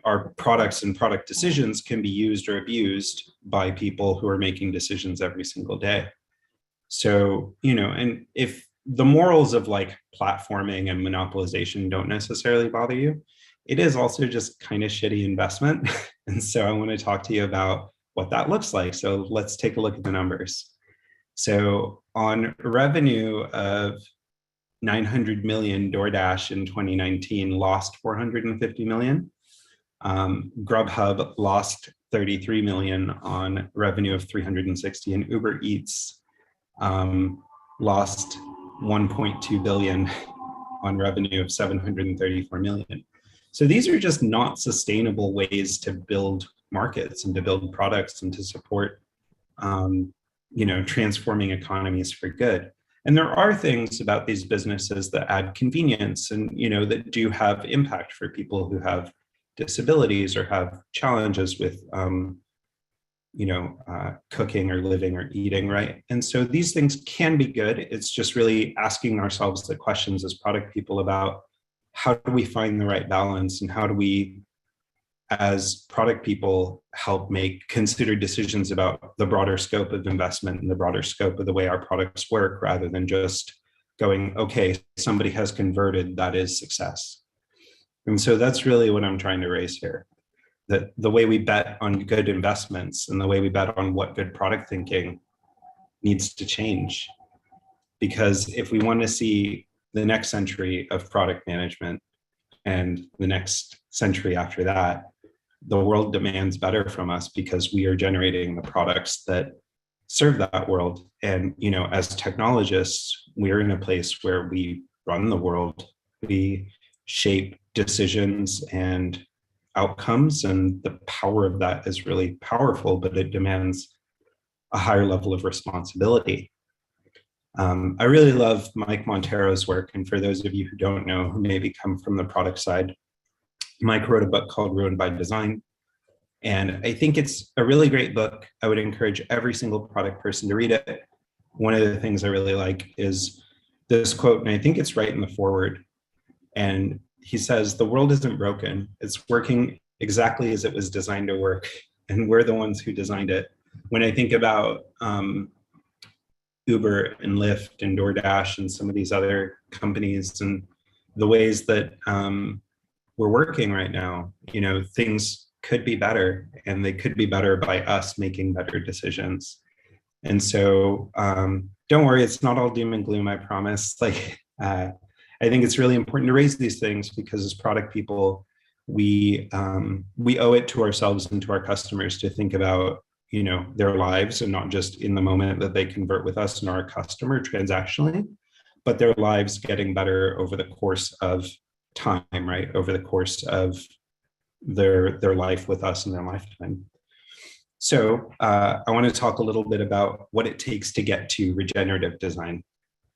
our products and product decisions can be used or abused by people who are making decisions every single day. So, and if the morals of like platforming and monopolization don't necessarily bother you, it is also just kind of shitty investment. And so I want to talk to you about what that looks like. So let's take a look at the numbers. So on revenue of 900 million, DoorDash in 2019 lost 450 million. Grubhub lost 33 million on revenue of 360, and Uber Eats lost 1.2 billion on revenue of 734 million. So these are just not sustainable ways to build markets and to build products and to support, transforming economies for good. And there are things about these businesses that add convenience and, that do have impact for people who have disabilities or have challenges with, cooking or living or eating, right? And so these things can be good. It's just really asking ourselves the questions as product people about how do we find the right balance, and how do we, as product people, help make considered decisions about the broader scope of investment and the broader scope of the way our products work, rather than just going, okay, somebody has converted, that is success. And so that's really what I'm trying to raise here, that the way we bet on good investments and the way we bet on what good product thinking needs to change. Because if we want to see the next century of product management and the next century after that, the world demands better from us, because we are generating the products that serve that world. And, as technologists, we're in a place where we run the world, we shape decisions and outcomes, and the power of that is really powerful, but it demands a higher level of responsibility. I really love Mike Montero's work, and for those of you who don't know, who maybe come from the product side, Mike wrote a book called Ruined by Design, and I think it's a really great book. I would encourage every single product person to read it. One of the things I really like is this quote, and I think it's right in the foreword, and he says, "The world isn't broken, it's working exactly as it was designed to work, and we're the ones who designed it." When I think about Uber and Lyft and DoorDash and some of these other companies and the ways that we're working right now, things could be better, and they could be better by us making better decisions. And so don't worry, it's not all doom and gloom, I promise. I think it's really important to raise these things, because as product people, we owe it to ourselves and to our customers to think about their lives, and not just in the moment that they convert with us and are a customer transactionally, but their lives getting better over the course of time, right? Over the course of their life with us and their lifetime. So I want to talk a little bit about what it takes to get to regenerative design,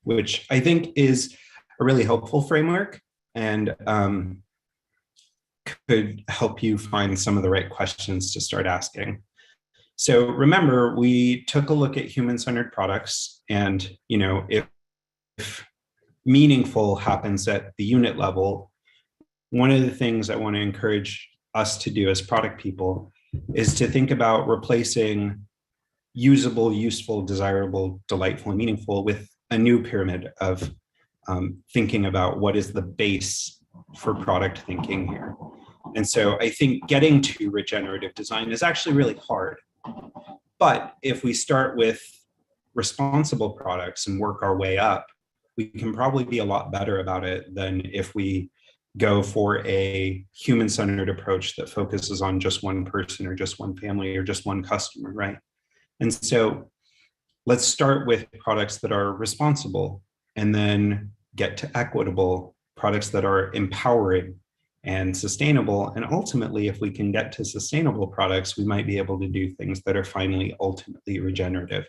which I think is a really helpful framework and could help you find some of the right questions to start asking. So remember, we took a look at human-centered products, and if meaningful happens at the unit level, one of the things I want to encourage us to do as product people is to think about replacing usable, useful, desirable, delightful, and meaningful with a new pyramid of thinking about what is the base for product thinking here. And so I think getting to regenerative design is actually really hard. But if we start with responsible products and work our way up, we can probably be a lot better about it than if we go for a human-centered approach that focuses on just one person or just one family or just one customer, right? And so let's start with products that are responsible, and then get to equitable products that are empowering and sustainable. And ultimately, if we can get to sustainable products, we might be able to do things that are finally ultimately regenerative.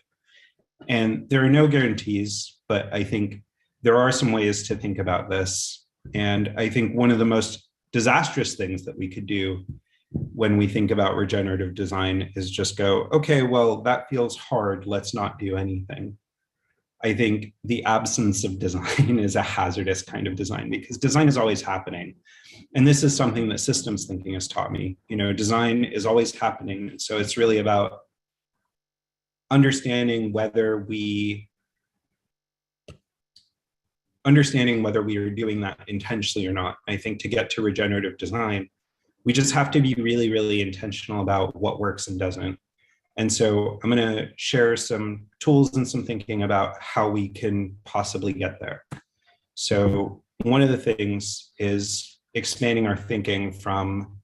And there are no guarantees, but I think there are some ways to think about this. And I think one of the most disastrous things that we could do when we think about regenerative design is just go, okay, well, that feels hard, let's not do anything. I think the absence of design is a hazardous kind of design, because design is always happening. And this is something that systems thinking has taught me. Design is always happening. So it's really about understanding whether we are doing that intentionally or not. I think to get to regenerative design, we just have to be really, really intentional about what works and doesn't. And so I'm going to share some tools and some thinking about how we can possibly get there. So one of the things is expanding our thinking from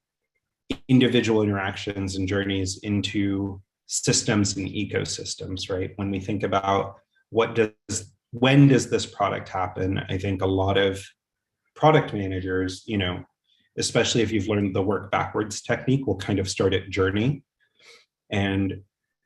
individual interactions and journeys into systems and ecosystems, right? When we think about when does this product happen? I think a lot of product managers, especially if you've learned the work backwards technique, will kind of start at journey and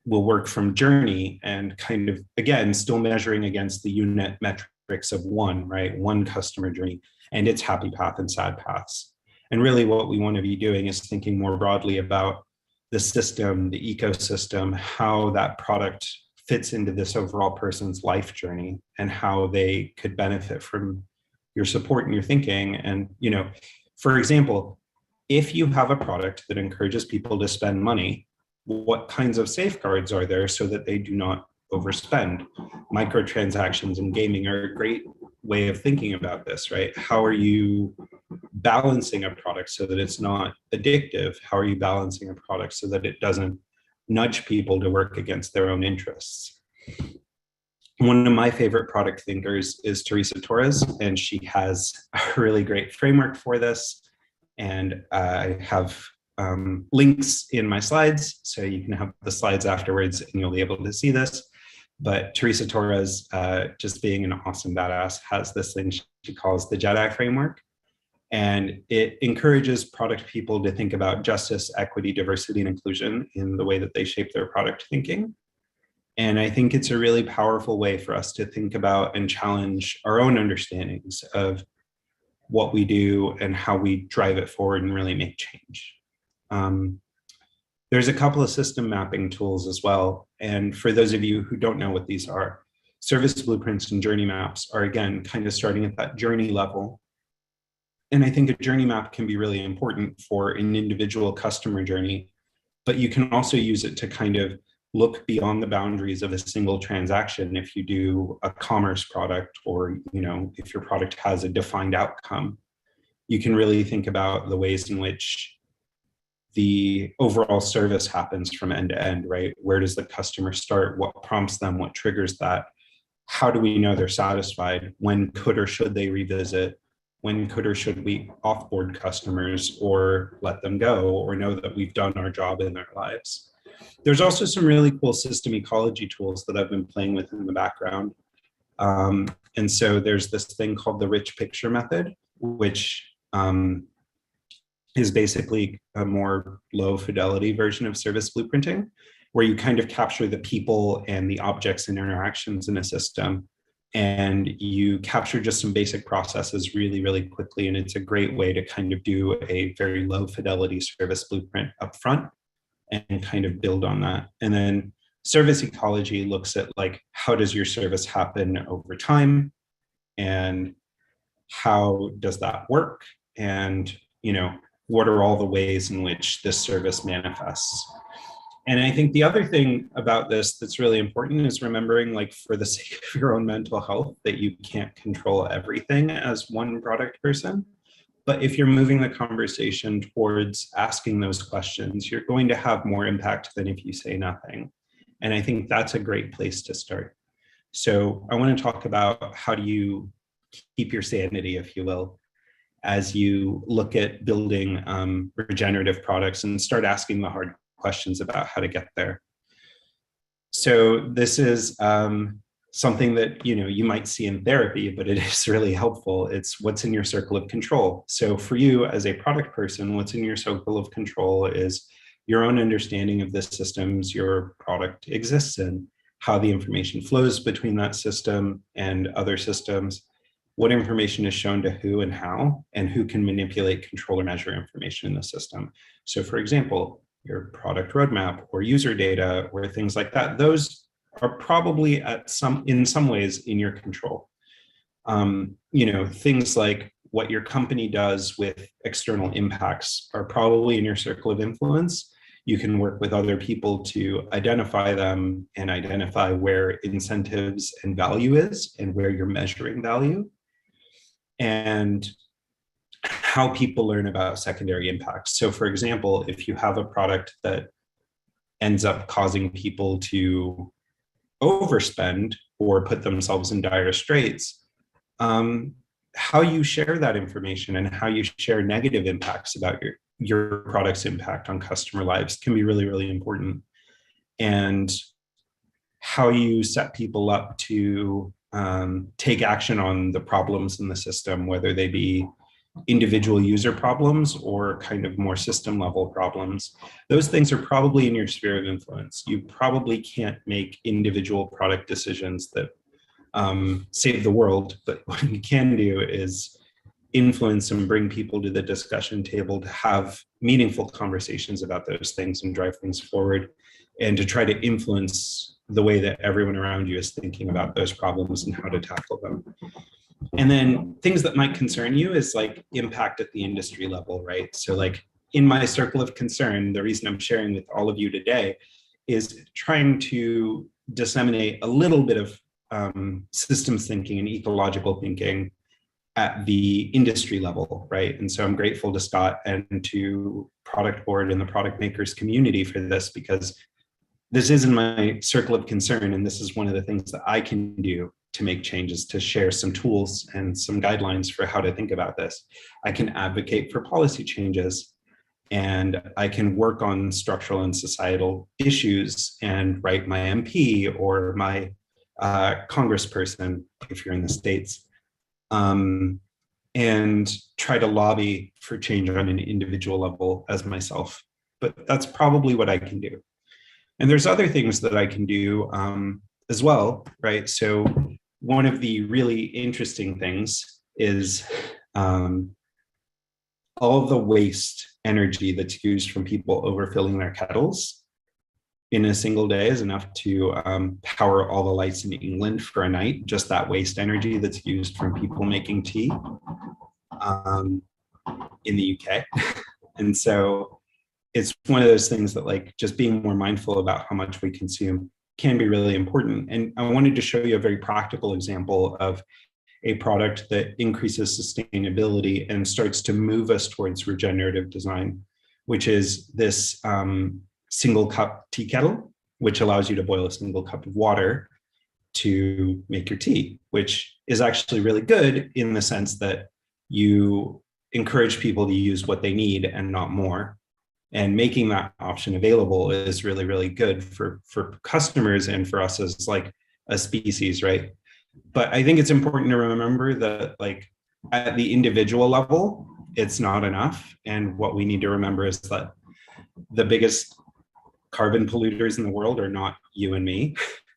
will work from journey and kind of, again, still measuring against the unit metrics of one, right? One customer journey and its happy path and sad paths. And really what we want to be doing is thinking more broadly about the system, the ecosystem, how that product fits into this overall person's life journey and how they could benefit from your support and your thinking. And, for example, if you have a product that encourages people to spend money, what kinds of safeguards are there so that they do not overspend? Microtransactions and gaming are a great way of thinking about this, right? How are you balancing a product so that it's not addictive? How are you balancing a product so that it doesn't nudge people to work against their own interests? One of my favorite product thinkers is Teresa Torres, and she has a really great framework for this. And I have links in my slides, so you can have the slides afterwards and you'll be able to see this. But Teresa Torres, just being an awesome badass, has this thing she calls the Jedi Framework. And it encourages product people to think about justice, equity, diversity, and inclusion in the way that they shape their product thinking. And I think it's a really powerful way for us to think about and challenge our own understandings of what we do and how we drive it forward and really make change. There's a couple of system mapping tools as well. And for those of you who don't know what these are, service blueprints and journey maps are, again, kind of starting at that journey level. And I think a journey map can be really important for an individual customer journey, but you can also use it to kind of look beyond the boundaries of a single transaction. If you do a commerce product, or if your product has a defined outcome, you can really think about the ways in which the overall service happens from end to end, right? Where does the customer start? What prompts them? What triggers that? How do we know they're satisfied? When could or should they revisit? When could or should we offboard customers or let them go, or know that we've done our job in their lives? There's also some really cool system ecology tools that I've been playing with in the background. And so there's this thing called the rich picture method, which is basically a more low fidelity version of service blueprinting, where you kind of capture the people and the objects and interactions in a system, and you capture just some basic processes really, really quickly. And it's a great way to kind of do a very low fidelity service blueprint up front and kind of build on that. And then service ecology looks at, like, how does your service happen over time, and how does that work? And, what are all the ways in which this service manifests? And I think the other thing about this that's really important is remembering, like, for the sake of your own mental health, that you can't control everything as one product person. But if you're moving the conversation towards asking those questions, you're going to have more impact than if you say nothing. And I think that's a great place to start. So I want to talk about how do you keep your sanity, if you will, as you look at building regenerative products and start asking the hard questions about how to get there. So this is something that you might see in therapy, but it is really helpful. It's what's in your circle of control. So for you as a product person, what's in your circle of control is your own understanding of the systems your product exists in, how the information flows between that system and other systems, what information is shown to who and how, and who can manipulate, control, or measure information in the system. So for example, your product roadmap or user data or things like that, those are probably in some ways in your control. Things like what your company does with external impacts are probably in your circle of influence. You can work with other people to identify them and identify where incentives and value is and where you're measuring value, and how people learn about secondary impacts. So for example, if you have a product that ends up causing people to overspend or put themselves in dire straits, how you share that information and how you share negative impacts about your product's impact on customer lives can be really, really important. And how you set people up to take action on the problems in the system, whether they be individual user problems or kind of more system level problems. Those things are probably in your sphere of influence. You probably can't make individual product decisions that save the world, but what you can do is influence and bring people to the discussion table to have meaningful conversations about those things and drive things forward, and to try to influence the way that everyone around you is thinking about those problems and how to tackle them. And then things that might concern you is like impact at the industry level, right? So like in my circle of concern, the reason I'm sharing with all of you today is trying to disseminate a little bit of systems thinking and ecological thinking at the industry level, right? And so I'm grateful to Scott and to Product Board and the product makers community for this, because this is in my circle of concern, and this is one of the things that I can do to make changes, to share some tools and some guidelines for how to think about this. I can advocate for policy changes, and I can work on structural and societal issues and write my MP or my congressperson, if you're in the States, and try to lobby for change on an individual level as myself. But that's probably what I can do. And there's other things that I can do as well, right? So one of the really interesting things is all of the waste energy that's used from people overfilling their kettles in a single day is enough to power all the lights in England for a night, just that waste energy that's used from people making tea in the UK. And so it's one of those things that like just being more mindful about how much we consume can be really important. And I wanted to show you a very practical example of a product that increases sustainability and starts to move us towards regenerative design, which is this single cup tea kettle, which allows you to boil a single cup of water to make your tea, which is actually really good in the sense that you encourage people to use what they need and not more. And making that option available is really, really good for customers and for us as like a species, right? But I think it's important to remember that like at the individual level, it's not enough. And what we need to remember is that the biggest carbon polluters in the world are not you and me.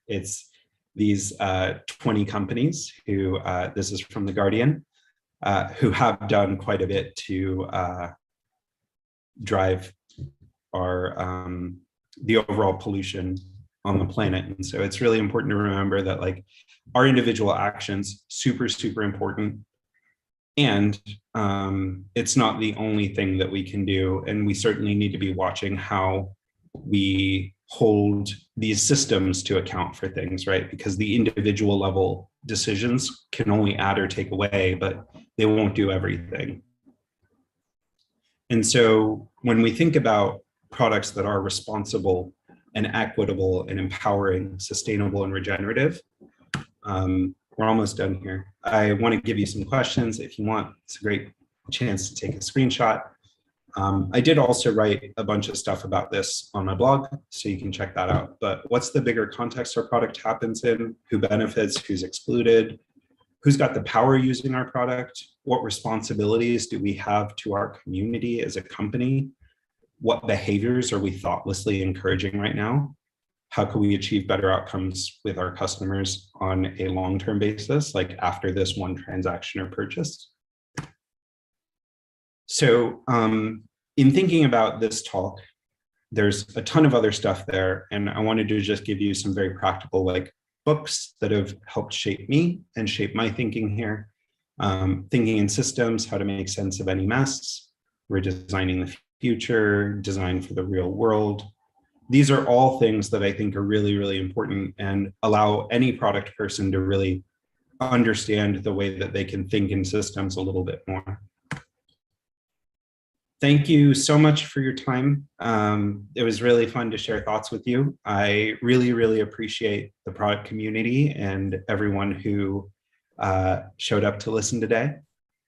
It's these 20 companies who, this is from The Guardian, who have done quite a bit to drive our the overall pollution on the planet. And so it's really important to remember that like our individual actions, super, super important. And it's not the only thing that we can do. And we certainly need to be watching how we hold these systems to account for things, right? Because the individual level decisions can only add or take away, but they won't do everything. And so when we think about products that are responsible and equitable and empowering, sustainable and regenerative, we're almost done here. I want to give you some questions if you want. It's a great chance to take a screenshot. I did also write a bunch of stuff about this on my blog, so you can check that out. But what's the bigger context our product happens in? Who benefits? Who's excluded? Who's got the power using our product? What responsibilities do we have to our community as a company? What behaviors are we thoughtlessly encouraging right now? How can we achieve better outcomes with our customers on a long-term basis, like after this one transaction or purchase? So in thinking about this talk, There's a ton of other stuff there. And I wanted to just give you some very practical like books that have helped shape me and shape my thinking here. Thinking in systems, how to make sense of any mess, redesigning the future, design for the real world. These are all things that I think are really, really important and allow any product person to really understand the way that they can think in systems a little bit more. Thank you so much for your time. It was really fun to share thoughts with you. I really, really appreciate the product community and everyone who showed up to listen today.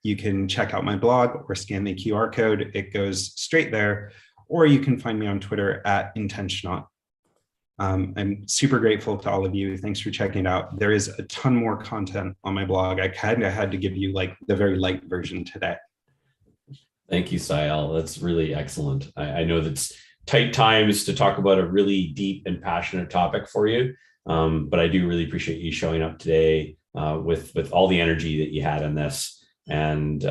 You can check out my blog or scan the QR code. It goes straight there, or you can find me on Twitter at Intentional. I'm super grateful to all of you. Thanks for checking it out. There is a ton more content on my blog. I kind of had to give you like the very light version today. Thank you, Saielle. That's really excellent. I know that's tight times to talk about a really deep and passionate topic for you, but I do really appreciate you showing up today with all the energy that you had in this, and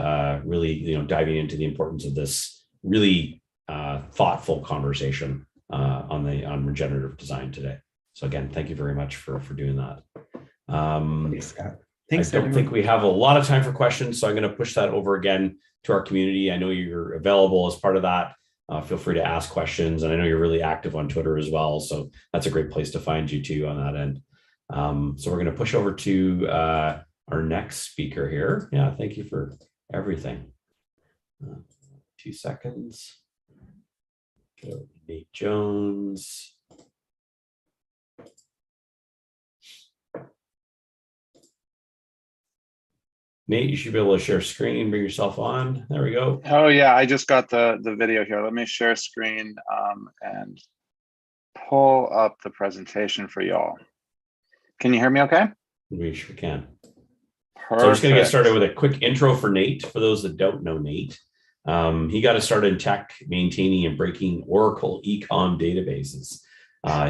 really, diving into the importance of this really thoughtful conversation on regenerative design today. So again, thank you very much for doing that. Thanks, Scott. Thanks, I don't everyone. think we have a lot of time for questions, so I'm going to push that over again to our community. I know you're available as part of that. Feel free to ask questions, and I know you're really active on Twitter as well, so that's a great place to find you too on that end. So we're going to push over to our next speaker here. Yeah, thank you for everything. 2 seconds. Nate Jones. Nate, you should be able to share screen, bring yourself on. There we go. Oh yeah, I just got the video here. Let me share screen and pull up the presentation for y'all. Can you hear me okay? We sure can. Perfect. So I'm just going to get started with a quick intro for Nate. For those that don't know Nate, he got started in tech, maintaining and breaking Oracle ecom databases.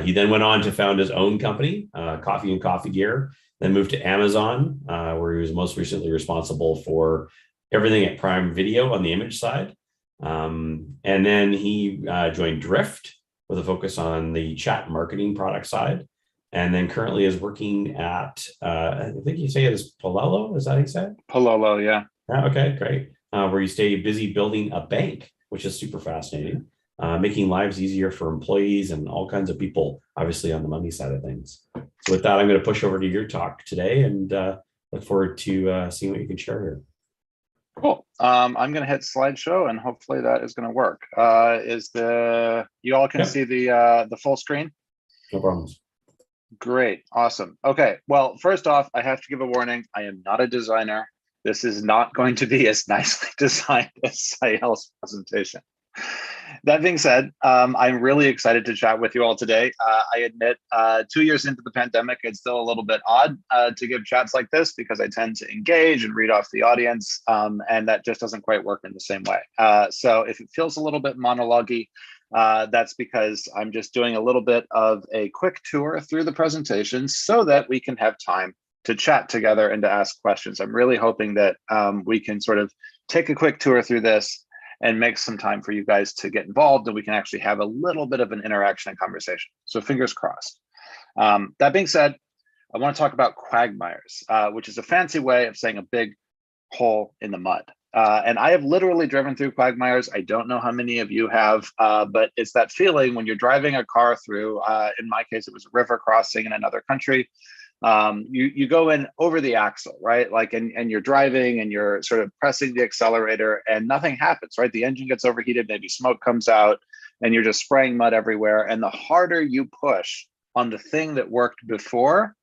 He then went on to found his own company, Coffee and Coffee Gear, then moved to Amazon, where he was most recently responsible for everything at Prime Video on the image side. And then he joined Drift with a focus on the chat marketing product side. And then currently is working at, I think you say it is Pololo, is that how you say it? Pololo, yeah. Yeah, okay, great. Where you stay busy building a bank, which is super fascinating, making lives easier for employees and all kinds of people, obviously on the money side of things. So with that, I'm going to push over to your talk today, and look forward to seeing what you can share here. Cool. I'm going to hit slideshow, and hopefully that is going to work. You all can see the full screen? No problems. Great. Awesome. Okay. Well, first off, I have to give a warning. I am not a designer. This is not going to be as nicely designed as Saielle's presentation. That being said, I'm really excited to chat with you all today. I admit 2 years into the pandemic, it's still a little bit odd to give chats like this because I tend to engage and read off the audience, and that just doesn't quite work in the same way. So if it feels a little bit monologue-y, that's because I'm just doing a little bit of a quick tour through the presentation so that we can have time to chat together and to ask questions. I'm really hoping that we can sort of take a quick tour through this and make some time for you guys to get involved, and we can actually have a little bit of an interaction and conversation. So fingers crossed. That being said, I want to talk about quagmires, which is a fancy way of saying a big hole in the mud. And I have literally driven through quagmires. I don't know how many of you have, but it's that feeling when you're driving a car through, in my case, it was a river crossing in another country. You go in over the axle, right? Like, and you're driving and you're sort of pressing the accelerator and nothing happens, right? The engine gets overheated, maybe smoke comes out and you're just spraying mud everywhere. And the harder you push on the thing that worked before,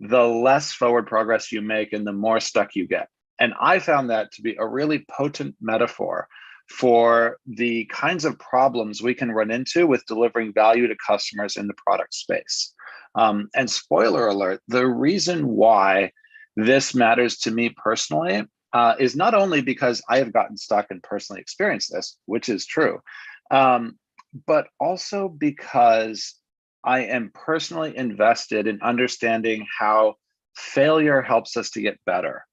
the less forward progress you make and the more stuck you get. And I found that to be a really potent metaphor for the kinds of problems we can run into with delivering value to customers in the product space. And spoiler alert, the reason why this matters to me personally is not only because I have gotten stuck and personally experienced this, which is true, but also because I am personally invested in understanding how failure helps us to get better.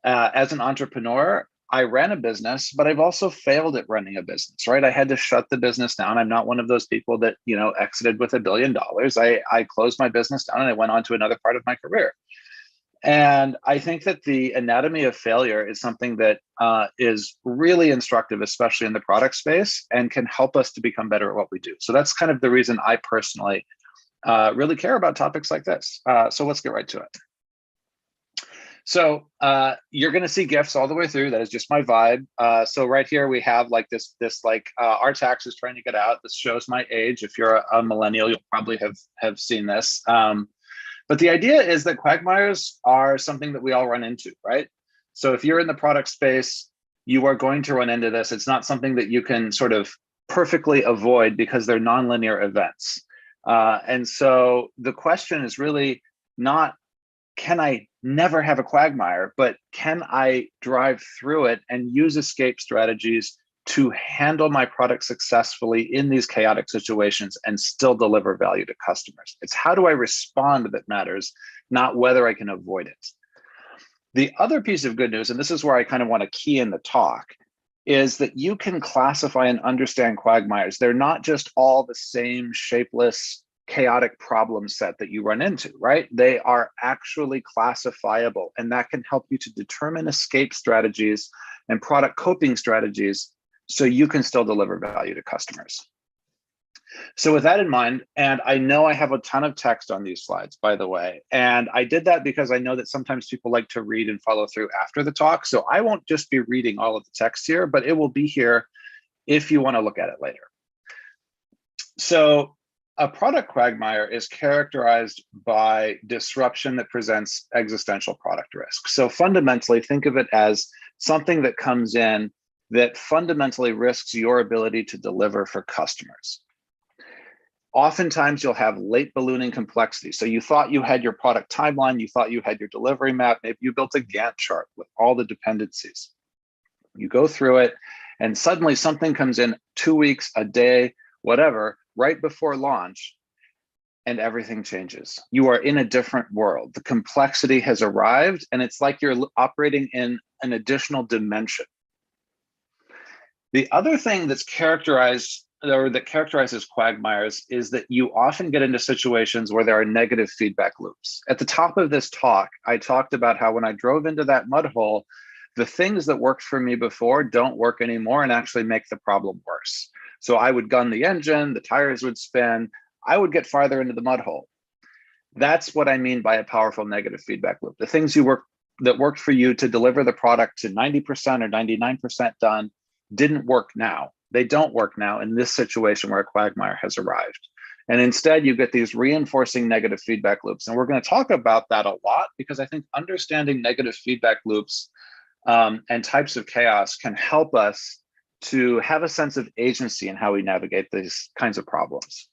As an entrepreneur, I ran a business, but I've also failed at running a business, right? I had to shut the business down. I'm not one of those people that, exited with $1 billion. I closed my business down and I went on to another part of my career. And I think that the anatomy of failure is something that is really instructive, especially in the product space, and can help us to become better at what we do. So that's kind of the reason I personally really care about topics like this. So let's get right to it. So you're going to see GIFs all the way through. That is just my vibe. So right here we have like this our tax is trying to get out. This shows my age. If you're a millennial, you'll probably have seen this. But the idea is that quagmires are something that we all run into, right? So if you're in the product space, you are going to run into this. It's not something that you can sort of perfectly avoid because they're nonlinear events. And so the question is really not, can I never have a quagmire, but can I drive through it and use escape strategies to handle my product successfully in these chaotic situations and still deliver value to customers? It's how do I respond that matters, not whether I can avoid it. The other piece of good news, and this is where I kind of want to key in the talk, is that you can classify and understand quagmires. They're not just all the same shapeless, chaotic problem set that you run into, right? They are actually classifiable, and that can help you to determine escape strategies and product coping strategies so you can still deliver value to customers. So with that in mind, and I know I have a ton of text on these slides, by the way, and I did that because I know that sometimes people like to read and follow through after the talk. So I won't just be reading all of the text here, but it will be here if you want to look at it later. So a product quagmire is characterized by disruption that presents existential product risk. So fundamentally, think of it as something that comes in that fundamentally risks your ability to deliver for customers. Oftentimes, you'll have late ballooning complexity. So you thought you had your product timeline, you thought you had your delivery map, maybe you built a Gantt chart with all the dependencies. You go through it, and suddenly something comes in 2 weeks, a day, whatever, right before launch, and everything changes. You are in a different world. The complexity has arrived, and it's like you're operating in an additional dimension. The other thing that's characterizes quagmires is that you often get into situations where there are negative feedback loops. At the top of this talk, I talked about how when I drove into that mud hole, the things that worked for me before don't work anymore and actually make the problem worse. So I would gun the engine, the tires would spin, I would get farther into the mud hole. That's what I mean by a powerful negative feedback loop. The things that worked for you to deliver the product to 90% or 99% done didn't work now. They don't work now in this situation where a quagmire has arrived. And instead, you get these reinforcing negative feedback loops. And we're going to talk about that a lot because I think understanding negative feedback loops and types of chaos can help us to have a sense of agency in how we navigate these kinds of problems.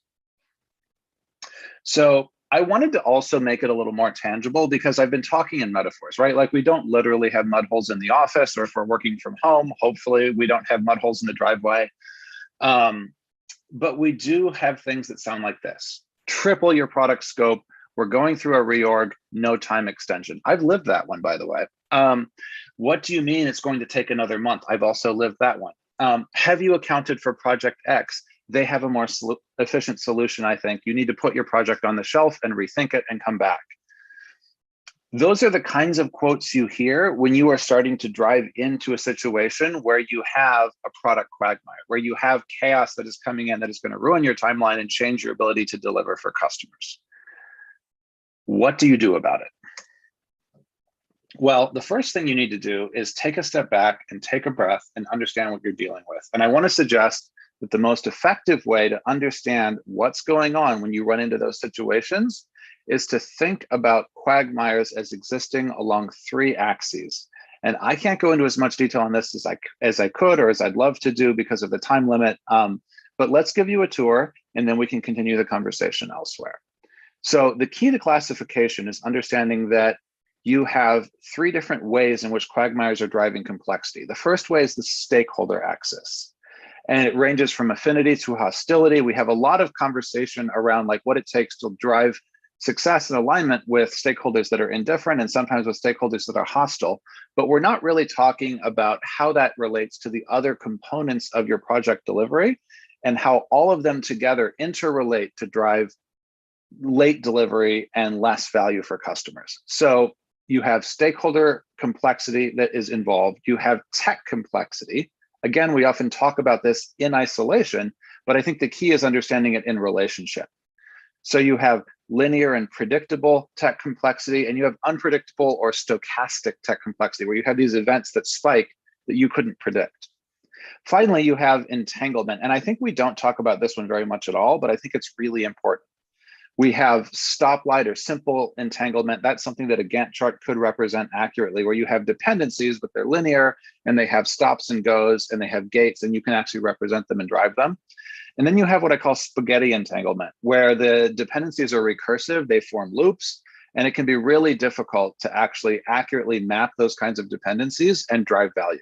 So I wanted to also make it a little more tangible because I've been talking in metaphors, right? Like we don't literally have mud holes in the office, or if we're working from home, hopefully we don't have mud holes in the driveway. But we do have things that sound like this. Triple your product scope. We're going through a reorg, no time extension. I've lived that one, by the way. What do you mean it's going to take another month? I've also lived that one. Have you accounted for project X? They have a more efficient solution, I think. You need to put your project on the shelf and rethink it and come back. Those are the kinds of quotes you hear when you are starting to drive into a situation where you have a product quagmire, where you have chaos that is coming in that is going to ruin your timeline and change your ability to deliver for customers. What do you do about it? Well, the first thing you need to do is take a step back and take a breath and understand what you're dealing with. And I want to suggest that the most effective way to understand what's going on when you run into those situations is to think about quagmires as existing along 3 axes. And I can't go into as much detail on this as I could or as I'd love to do because of the time limit. But let's give you a tour and then we can continue the conversation elsewhere. So the key to classification is understanding that you have 3 different ways in which quagmires are driving complexity. The first way is the stakeholder axis. And it ranges from affinity to hostility. We have a lot of conversation around like what it takes to drive success and alignment with stakeholders that are indifferent and sometimes with stakeholders that are hostile, but we're not really talking about how that relates to the other components of your project delivery and how all of them together interrelate to drive late delivery and less value for customers. So you have stakeholder complexity that is involved. You have tech complexity. Again, we often talk about this in isolation, but I think the key is understanding it in relationship. So you have linear and predictable tech complexity, and you have unpredictable or stochastic tech complexity, where you have these events that spike that you couldn't predict. Finally, you have entanglement. And I think we don't talk about this one very much at all, but I think it's really important. We have stoplight or simple entanglement. That's something that a Gantt chart could represent accurately, where you have dependencies, but they're linear, and they have stops and goes, and they have gates, and you can actually represent them and drive them. And then you have what I call spaghetti entanglement, where the dependencies are recursive, they form loops, and it can be really difficult to actually accurately map those kinds of dependencies and drive value.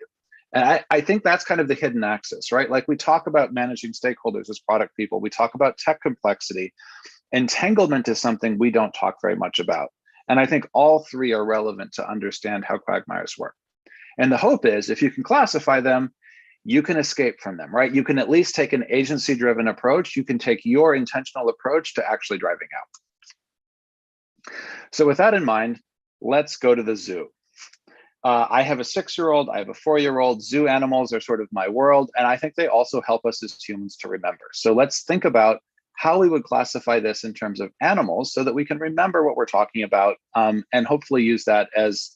And I think that's kind of the hidden axis, right? Like we talk about managing stakeholders as product people, we talk about tech complexity. Entanglement is something we don't talk very much about. And I think all three are relevant to understand how quagmires work. And the hope is if you can classify them, you can escape from them, right? You can at least take an agency-driven approach. You can take your intentional approach to actually driving out. So with that in mind, let's go to the zoo. I have a 6-year-old, I have a 4-year-old. Zoo animals are sort of my world, and I think they also help us as humans to remember. So let's think about how we would classify this in terms of animals so that we can remember what we're talking about and hopefully use that as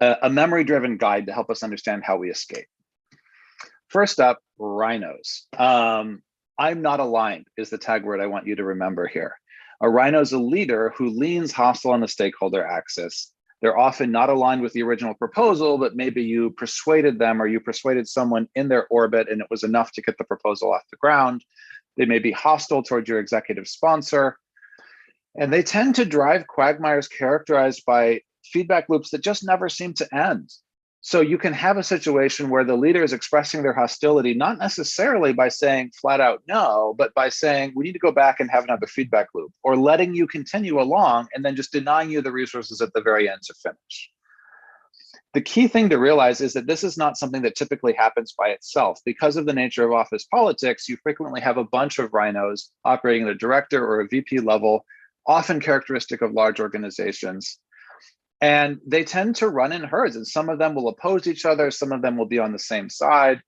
a memory-driven guide to help us understand how we escape. First up, rhinos. I'm not aligned is the tag word I want you to remember here. A rhino is a leader who leans hostile on the stakeholder axis. They're often not aligned with the original proposal, but maybe you persuaded them or you persuaded someone in their orbit and it was enough to get the proposal off the ground. They may be hostile towards your executive sponsor. And they tend to drive quagmires characterized by feedback loops that just never seem to end. So you can have a situation where the leader is expressing their hostility, not necessarily by saying flat out no, but by saying we need to go back and have another feedback loop, or letting you continue along and then just denying you the resources at the very end to finish. The key thing to realize is that this is not something that typically happens by itself. Because of the nature of office politics, you frequently have a bunch of rhinos operating at a director or a VP level, often characteristic of large organizations. And they tend to run in herds, and some of them will oppose each other, some of them will be on the same side.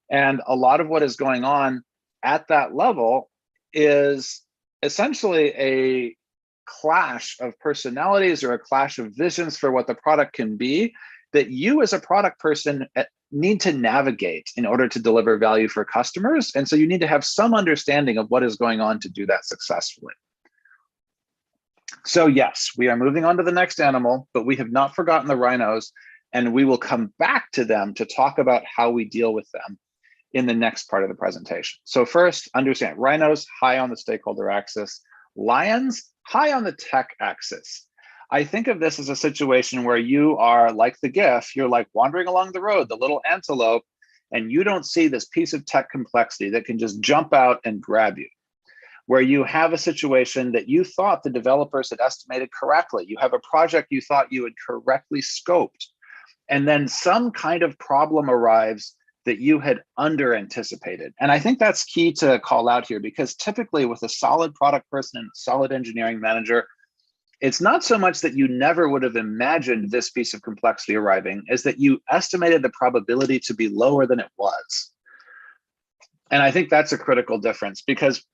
And a lot of what is going on at that level is essentially a clash of personalities or a clash of visions for what the product can be that you as a product person need to navigate in order to deliver value for customers. And so you need to have some understanding of what is going on to do that successfully. So yes, we are moving on to the next animal, but we have not forgotten the rhinos, and we will come back to them to talk about how we deal with them in the next part of the presentation. So first, understand rhinos high on the stakeholder axis, lions high on the tech axis. I think of this as a situation where you are like the GIF, you're like wandering along the road, the little antelope, and you don't see this piece of tech complexity that can just jump out and grab you. Where you have a situation that you thought the developers had estimated correctly. You have a project you thought you had correctly scoped, and then some kind of problem arrives that you had under anticipated. And I think that's key to call out here, because typically with a solid product person and a solid engineering manager, it's not so much that you never would have imagined this piece of complexity arriving, as that you estimated the probability to be lower than it was. And I think that's a critical difference, because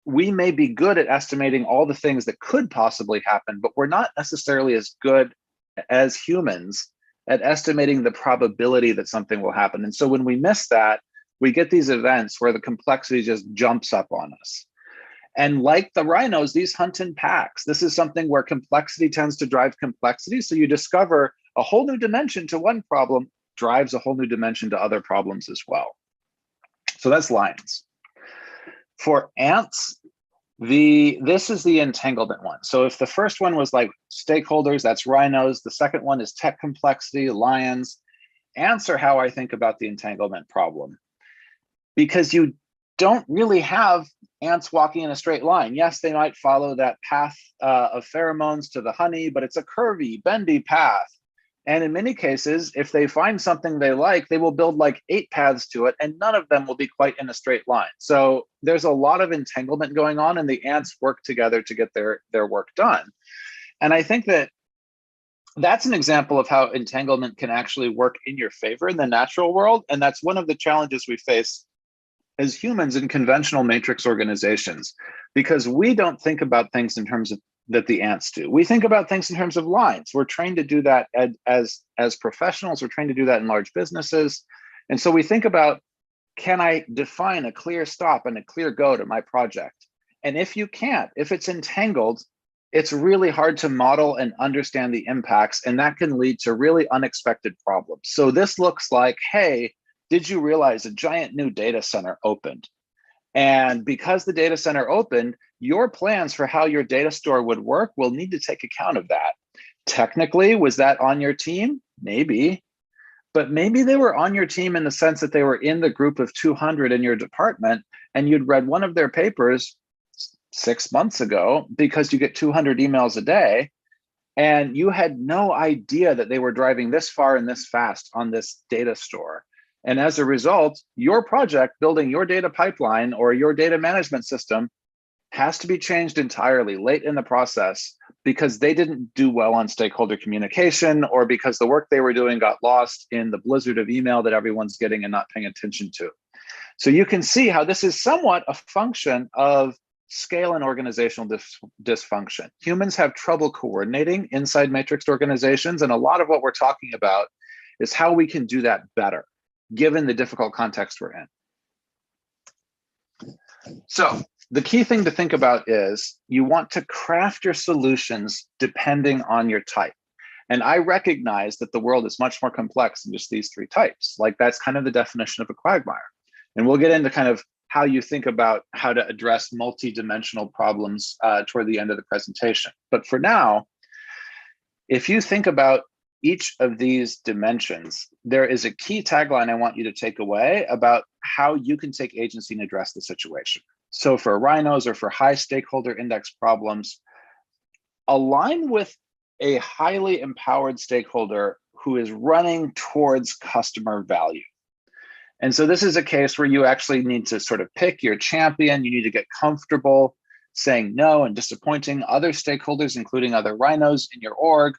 we may be good at estimating all the things that could possibly happen, but we're not necessarily as good as humans at estimating the probability that something will happen. And so when we miss that, we get these events where the complexity just jumps up on us. And like the rhinos, these hunt in packs. This is something where complexity tends to drive complexity. So you discover a whole new dimension to one problem, drives a whole new dimension to other problems as well. So that's lions. For ants, this is the entanglement one. So if the first one was like stakeholders, that's rhinos. The second one is tech complexity, lions. Ants are how I think about the entanglement problem, because you don't really have ants walking in a straight line. Yes, they might follow that path of pheromones to the honey, but it's a curvy, bendy path. And in many cases, if they find something they like, they will build like 8 paths to it, and none of them will be quite in a straight line. So there's a lot of entanglement going on, and the ants work together to get their work done. And I think that that's an example of how entanglement can actually work in your favor in the natural world. And that's one of the challenges we face as humans in conventional matrix organizations, because we don't think about things in terms of that the ants do. We think about things in terms of lines. We're trained to do that as professionals. We're trained to do that in large businesses. And so we think about, can I define a clear stop and a clear go to my project? And if you can't, if it's entangled, it's really hard to model and understand the impacts, and that can lead to really unexpected problems. So this looks like, hey, did you realize a giant new data center opened? And because the data center opened, your plans for how your data store would work will need to take account of that. Technically, was that on your team? Maybe. But maybe they were on your team in the sense that they were in the group of 200 in your department, and you'd read one of their papers 6 months ago, because you get 200 emails a day, and you had no idea that they were driving this far and this fast on this data store. And as a result, your project building your data pipeline or your data management system has to be changed entirely late in the process, because they didn't do well on stakeholder communication, or because the work they were doing got lost in the blizzard of email that everyone's getting and not paying attention to. So you can see how this is somewhat a function of scale and organizational dysfunction. Humans have trouble coordinating inside matrixed organizations, and a lot of what we're talking about is how we can do that better, given the difficult context we're in. So the key thing to think about is you want to craft your solutions depending on your type. And I recognize that the world is much more complex than just these 3 types. Like, that's kind of the definition of a quagmire. And we'll get into kind of how you think about how to address multi-dimensional problems toward the end of the presentation. But for now, if you think about each of these dimensions, there is a key tagline I want you to take away about how you can take agency and address the situation. So for Rhinos or for high stakeholder index problems, align with a highly empowered stakeholder who is running towards customer value. And so this is a case where you actually need to sort of pick your champion. You need to get comfortable saying no and disappointing other stakeholders, including other Rhinos in your org.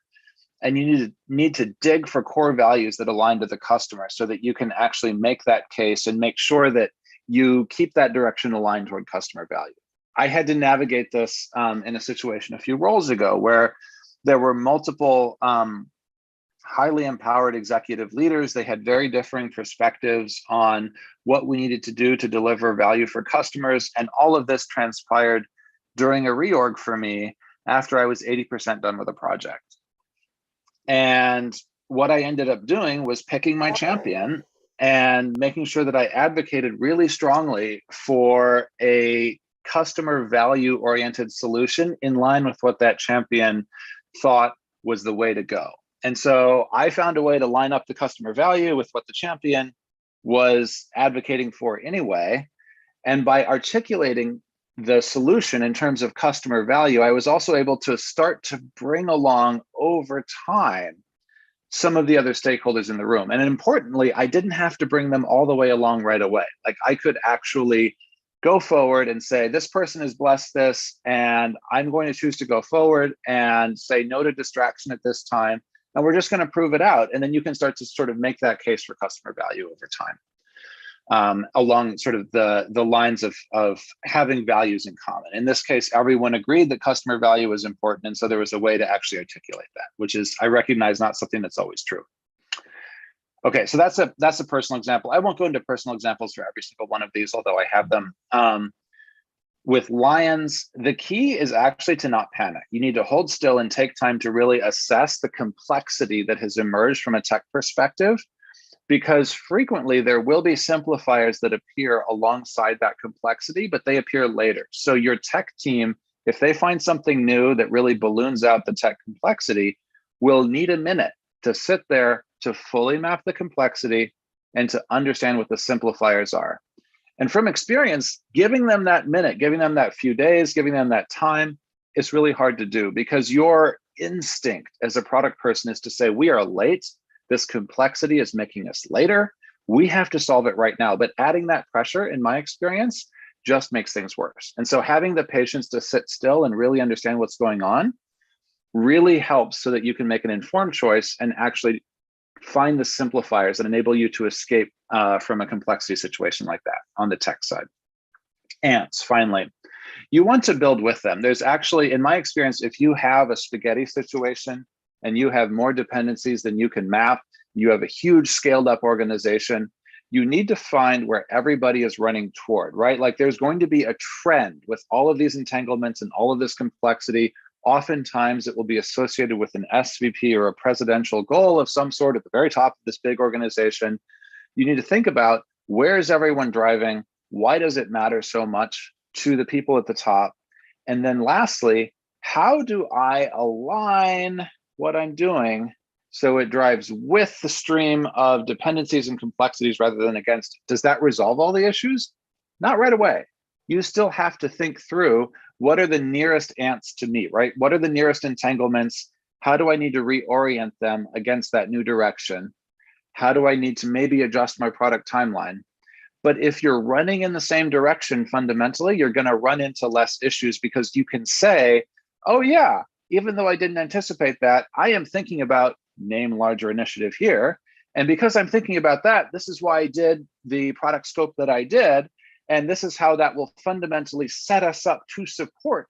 And you need to dig for core values that align to the customer, so that you can actually make that case and make sure that you keep that direction aligned toward customer value. I had to navigate this in a situation a few roles ago where there were multiple highly empowered executive leaders. They had very differing perspectives on what we needed to do to deliver value for customers. And all of this transpired during a reorg for me after I was 80% done with a project. And what I ended up doing was picking my champion and making sure that I advocated really strongly for a customer value oriented solution in line with what that champion thought was the way to go. And so I found a way to line up the customer value with what the champion was advocating for anyway. And by articulating the solution in terms of customer value, I was also able to start to bring along over time some of the other stakeholders in the room. And importantly, I didn't have to bring them all the way along right away. Like, I could actually go forward and say, this person has blessed this, and I'm going to choose to go forward and say no to distraction at this time. And we're just going to prove it out. And then you can start to sort of make that case for customer value over time, along sort of the lines of having values in common. In this case, everyone agreed that customer value was important. And so there was a way to actually articulate that, which is, I recognize, not something that's always true. Okay, so that's a personal example. I won't go into personal examples for every single one of these, although I have them. With lions, the key is actually to not panic. You need to hold still and take time to really assess the complexity that has emerged from a tech perspective, because frequently there will be simplifiers that appear alongside that complexity, but they appear later. So your tech team, if they find something new that really balloons out the tech complexity, will need a minute to sit there to fully map the complexity and to understand what the simplifiers are. And from experience, giving them that minute, giving them that few days, giving them that time, it's really hard to do because your instinct as a product person is to say, we are late. This complexity is making us later. We have to solve it right now. But adding that pressure, in my experience, just makes things worse. And so having the patience to sit still and really understand what's going on really helps so that you can make an informed choice and actually find the simplifiers that enable you to escape from a complexity situation like that on the tech side. Ants, finally. You want to build with them. There's actually, in my experience, if you have a spaghetti situation and you have more dependencies than you can map, you have a huge scaled up organization, you need to find where everybody is running toward, right? Like there's going to be a trend with all of these entanglements and all of this complexity. Oftentimes it will be associated with an SVP or a presidential goal of some sort at the very top of this big organization. You need to think about, where is everyone driving? Why does it matter so much to the people at the top? And then lastly, how do I align what I'm doing so it drives with the stream of dependencies and complexities rather than against it? Does that resolve all the issues? Not right away. You still have to think through, what are the nearest ants to me, right? What are the nearest entanglements? How do I need to reorient them against that new direction? How do I need to maybe adjust my product timeline? But if you're running in the same direction, fundamentally, you're going to run into less issues because you can say, oh yeah, even though I didn't anticipate that, I am thinking about name larger initiative here. And because I'm thinking about that, this is why I did the product scope that I did. And this is how that will fundamentally set us up to support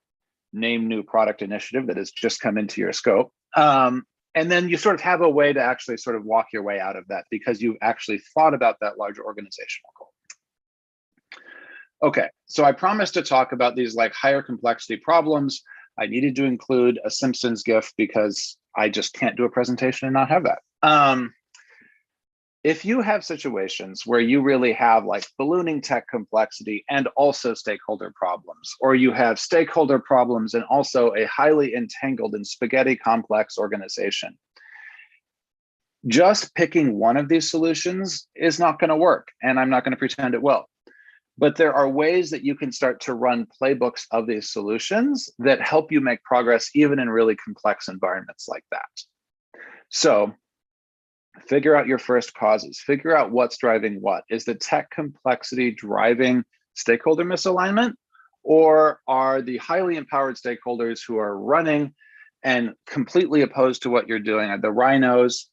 name new product initiative that has just come into your scope. And then you sort of have a way to actually sort of walk your way out of that because you've actually thought about that larger organizational goal. Okay, so I promised to talk about these like higher complexity problems. I needed to include a Simpsons GIF because I just can't do a presentation and not have that. If you have situations where you really have like ballooning tech complexity and also stakeholder problems, or you have stakeholder problems and also a highly entangled and spaghetti complex organization, just picking one of these solutions is not going to work, and I'm not going to pretend it will. But there are ways that you can start to run playbooks of these solutions that help you make progress even in really complex environments like that. So figure out your first causes, figure out what's driving what. Is the tech complexity driving stakeholder misalignment, or are the highly empowered stakeholders who are running and completely opposed to what you're doing, are the Rhinos,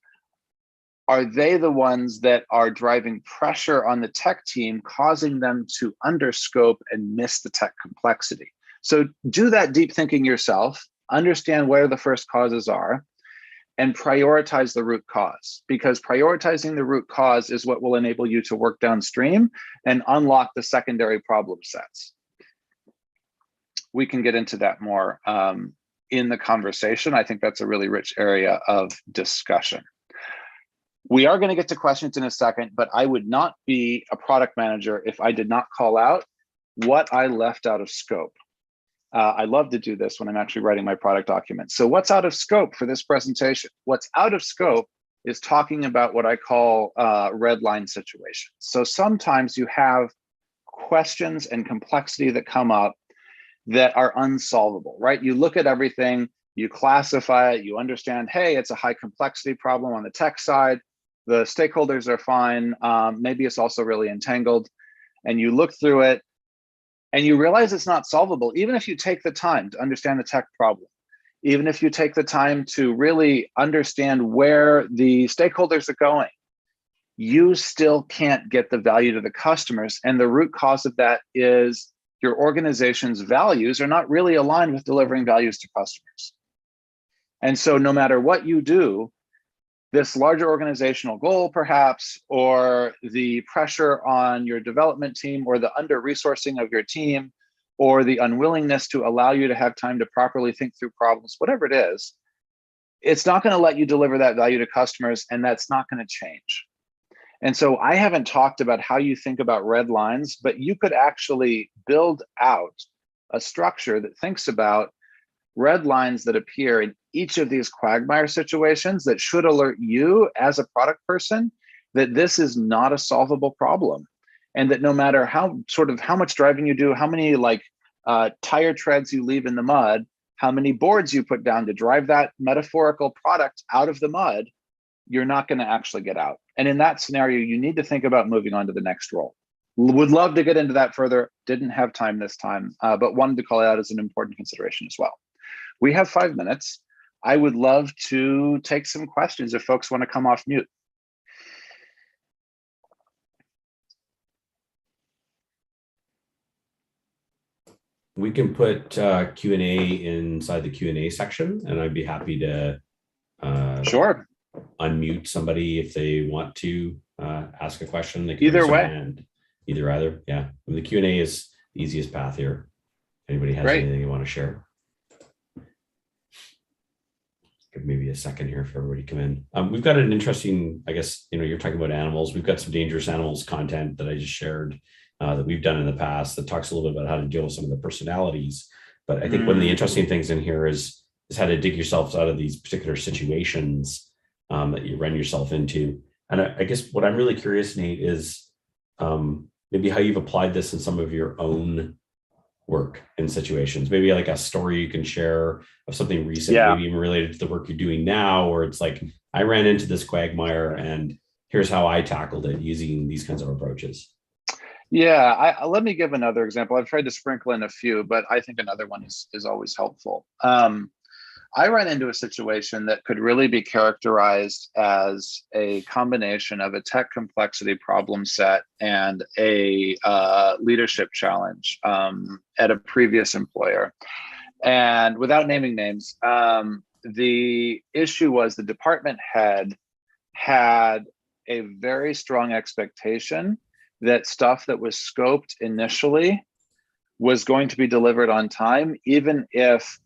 are they the ones that are driving pressure on the tech team, causing them to underscope and miss the tech complexity? So do that deep thinking yourself, understand where the first causes are, and prioritize the root cause, because prioritizing the root cause is what will enable you to work downstream and unlock the secondary problem sets. We can get into that more in the conversation. I think that's a really rich area of discussion. We are going to get to questions in a second, but I would not be a product manager if I did not call out what I left out of scope. I love to do this when I'm actually writing my product document. So what's out of scope for this presentation? What's out of scope is talking about what I call red line situations. So sometimes you have questions and complexity that come up that are unsolvable, right? You look at everything, you classify it, you understand, hey, it's a high complexity problem on the tech side. The stakeholders are fine. Maybe it's also really entangled. And you look through it, and you realize it's not solvable, even if you take the time to understand the tech problem, even if you take the time to really understand where the stakeholders are going, you still can't get the value to the customers. And the root cause of that is your organization's values are not really aligned with delivering values to customers. And so no matter what you do, this larger organizational goal, perhaps, or the pressure on your development team, or the under-resourcing of your team, or the unwillingness to allow you to have time to properly think through problems, whatever it is, it's not going to let you deliver that value to customers, and that's not going to change. And so I haven't talked about how you think about red lines, but you could actually build out a structure that thinks about red lines that appear in each of these quagmire situations that should alert you as a product person that this is not a solvable problem. and that no matter how much driving you do, how many tire treads you leave in the mud, how many boards you put down to drive that metaphorical product out of the mud, you're not going to actually get out. And in that scenario, you need to think about moving on to the next role. Would love to get into that further. Didn't have time this time, but wanted to call it out as an important consideration as well. We have 5 minutes. I would love to take some questions if folks want to come off mute. We can put Q&A inside the Q&A section, and I'd be happy to Sure. unmute somebody if they want to ask a question. They can Either raise their way. hand. Either. Yeah. And the Q&A is the easiest path here. Anybody has Great. anything you want to share? Give maybe a second here for everybody to come in. We've got an interesting, I guess, you're talking about animals. We've got some dangerous animals content that I just shared that we've done in the past that talks a little bit about how to deal with some of the personalities. But I think one of the interesting things in here is how to dig yourselves out of these particular situations that you run yourself into. And I guess what I'm really curious, Nate, is maybe how you've applied this in some of your own work and situations. Maybe like a story you can share of something recent, maybe even related to the work you're doing now, where it's like, I ran into this quagmire and here's how I tackled it using these kinds of approaches. Yeah, let me give another example. I've tried to sprinkle in a few, but I think another one is always helpful. I ran into a situation that could really be characterized as a combination of a tech complexity problem set and a leadership challenge at a previous employer. And without naming names, the issue was the department head had a very strong expectation that stuff that was scoped initially was going to be delivered on time, even if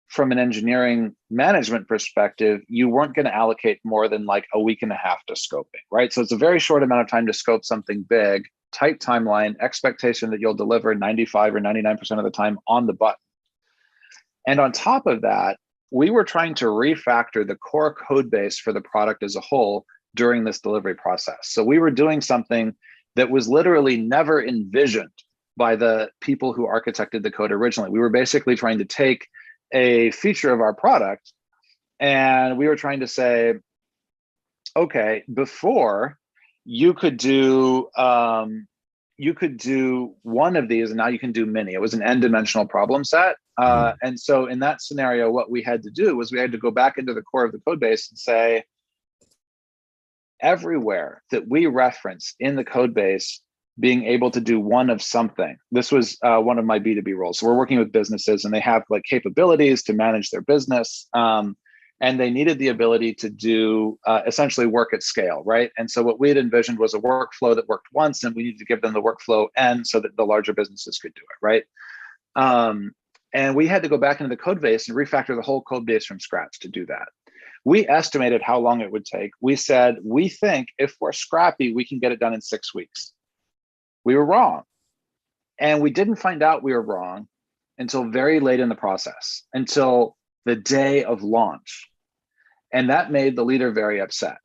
from an engineering management perspective, you weren't going to allocate more than like a week and a half to scoping, right? So it's a very short amount of time to scope something big, tight timeline, expectation that you'll deliver 95 or 99% of the time on the button. And on top of that, we were trying to refactor the core code base for the product as a whole during this delivery process. So we were doing something that was literally never envisioned by the people who architected the code originally. We were basically trying to take a feature of our product and we were trying to say, okay, before you could do one of these and now you can do many. It was an n-dimensional problem set. And so in that scenario, what we had to do was we had to go back into the core of the code base and say, everywhere that we reference in the code base being able to do one of something. This was one of my B2B roles. So we're working with businesses and they have like capabilities to manage their business. And they needed the ability to do essentially work at scale, right? And so what we had envisioned was a workflow that worked once and we needed to give them the workflow end so that the larger businesses could do it, right? And we had to go back into the code base and refactor the whole code base from scratch to do that. We estimated how long it would take. We said, we think if we're scrappy, we can get it done in 6 weeks. We were wrong. And we didn't find out we were wrong until very late in the process, until the day of launch. And that made the leader very upset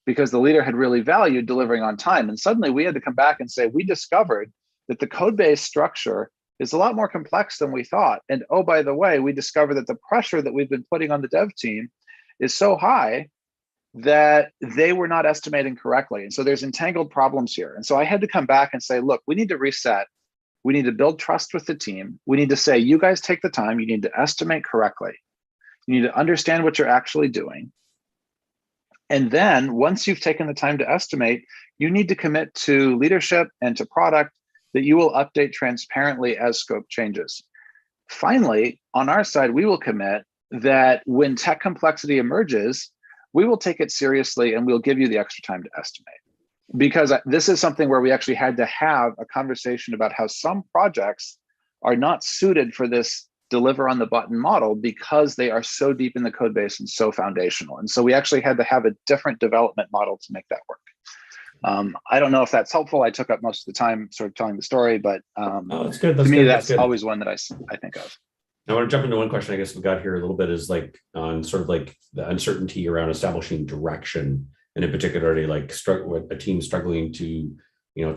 because the leader had really valued delivering on time. And suddenly we had to come back and say, we discovered that the code base structure is a lot more complex than we thought. And oh, by the way, we discovered that the pressure that we've been putting on the dev team is so high that they were not estimating correctly. And so there's entangled problems here. And so I had to come back and say, look, we need to reset. We need to build trust with the team. We need to say, you guys take the time. You need to estimate correctly. You need to understand what you're actually doing. And then once you've taken the time to estimate, you need to commit to leadership and to product that you will update transparently as scope changes. Finally, on our side, we will commit that when tech complexity emerges, we will take it seriously and we'll give you the extra time to estimate. Because this is something where we actually had to have a conversation about how some projects are not suited for this deliver on the button model because they are so deep in the code base and so foundational. And so we actually had to have a different development model to make that work. I don't know if that's helpful. I took up most of the time sort of telling the story, but that's good. To me, that's always one that I think of. I want to jump into one question I guess we got here a little bit is like on sort of like the uncertainty around establishing direction, and in particular, like a team struggling to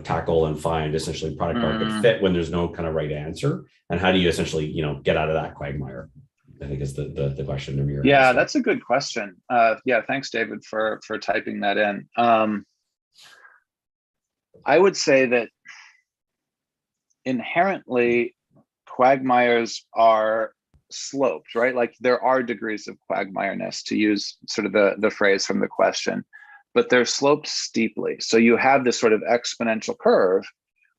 tackle and find essentially product market fit when there's no kind of right answer? And how do you essentially, get out of that quagmire? I think is the question of your Yeah, answer. that's a good question. Yeah, thanks, David, for typing that in. I would say that inherently quagmires are sloped, right? Like there are degrees of quagmireness, to use sort of the phrase from the question, but they're sloped steeply. So you have this sort of exponential curve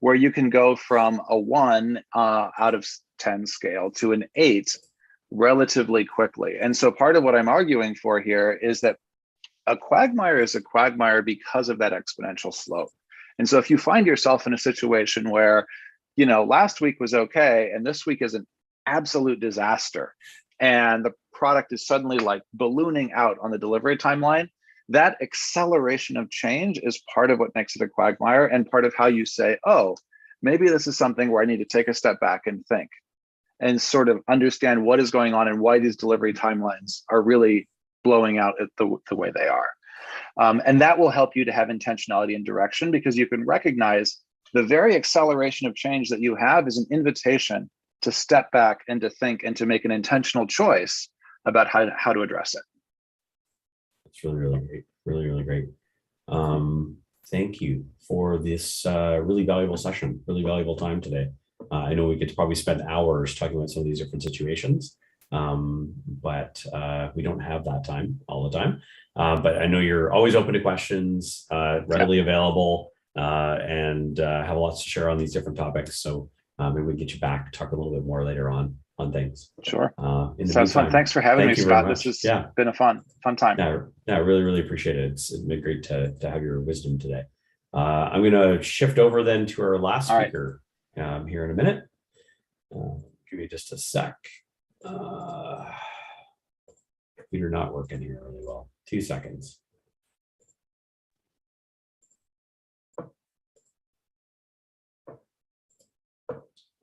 where you can go from a 1 out of 10 scale to an 8 relatively quickly. And so part of what I'm arguing for here is that a quagmire is a quagmire because of that exponential slope. And so if you find yourself in a situation where, last week was okay, and this week is an absolute disaster, and the product is suddenly like ballooning out on the delivery timeline, that acceleration of change is part of what makes it a quagmire, and part of how you say, oh, maybe this is something where I need to take a step back and think and sort of understand what is going on and why these delivery timelines are really blowing out at the way they are. And that will help you to have intentionality and direction, because you can recognize the very acceleration of change that you have is an invitation to step back and to think and to make an intentional choice about how to address it. It's really, really great. Really, really great. Thank you for this really valuable session, really valuable time today. I know we could probably spend hours talking about some of these different situations, but we don't have that time all the time. But I know you're always open to questions, readily available, and have lots to share on these different topics. So maybe we can get you back, talk a little bit more later on things. Sure. Sounds fun. Thanks for having me, Scott. This has been a fun time. Yeah, really, really appreciate it. It's been great to have your wisdom today. I'm going to shift over then to our last speaker here in a minute. Give me just a sec. Computer not working here really well. 2 seconds.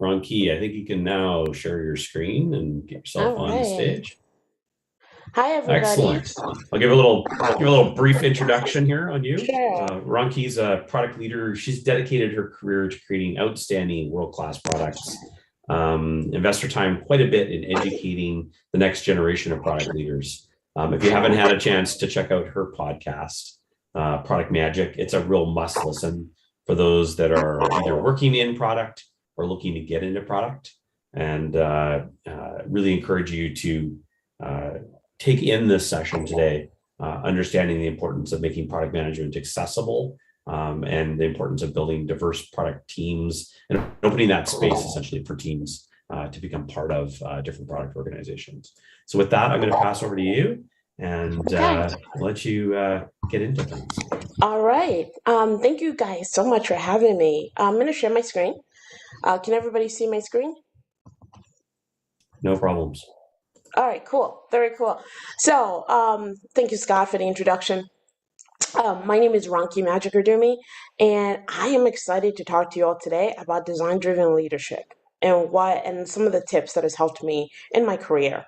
Ron Key, I think you can now share your screen and get yourself on the stage. Hi, everybody. Excellent. I'll give a little brief introduction here on you. Sure. Ron Key's a product leader. She's dedicated her career to creating outstanding world-class products. Invest her time quite a bit in educating the next generation of product leaders. If you haven't had a chance to check out her podcast, Product Magic, it's a real must listen for those that are either working in product or looking to get into product, and really encourage you to take in this session today, understanding the importance of making product management accessible, and the importance of building diverse product teams and opening that space essentially for teams to become part of different product organizations. So with that, I'm going to pass over to you and let you get into things. All right. Thank you guys so much for having me. I'm going to share my screen. Can everybody see my screen? No problems. All right, cool. Very cool. So thank you, Scott, for the introduction. My name is Ronki Magicardumi, and I am excited to talk to you all today about design-driven leadership and some of the tips that has helped me in my career.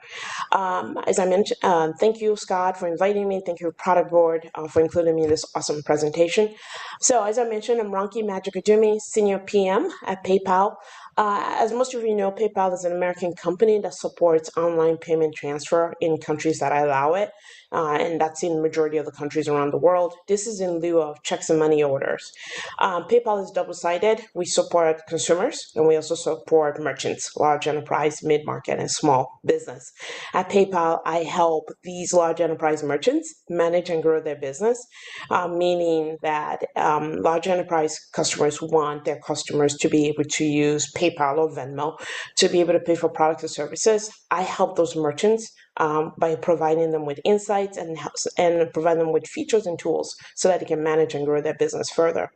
As I mentioned, thank you, Scott, for inviting me. Thank you, Product Board, for including me in this awesome presentation. So as I mentioned, I'm Ronki Magicardumi, Senior PM at PayPal. As most of you know, PayPal is an American company that supports online payment transfer in countries that allow it, and that's in the majority of the countries around the world. This is in lieu of checks and money orders. PayPal is double-sided. We support consumers, and we also support merchants, large enterprise, mid-market, and small business. At PayPal, I help these large enterprise merchants manage and grow their business, meaning that large enterprise customers want their customers to be able to use PayPal or Venmo to be able to pay for products or services. I help those merchants by providing them with insights and provide them with features and tools so that they can manage and grow their business further.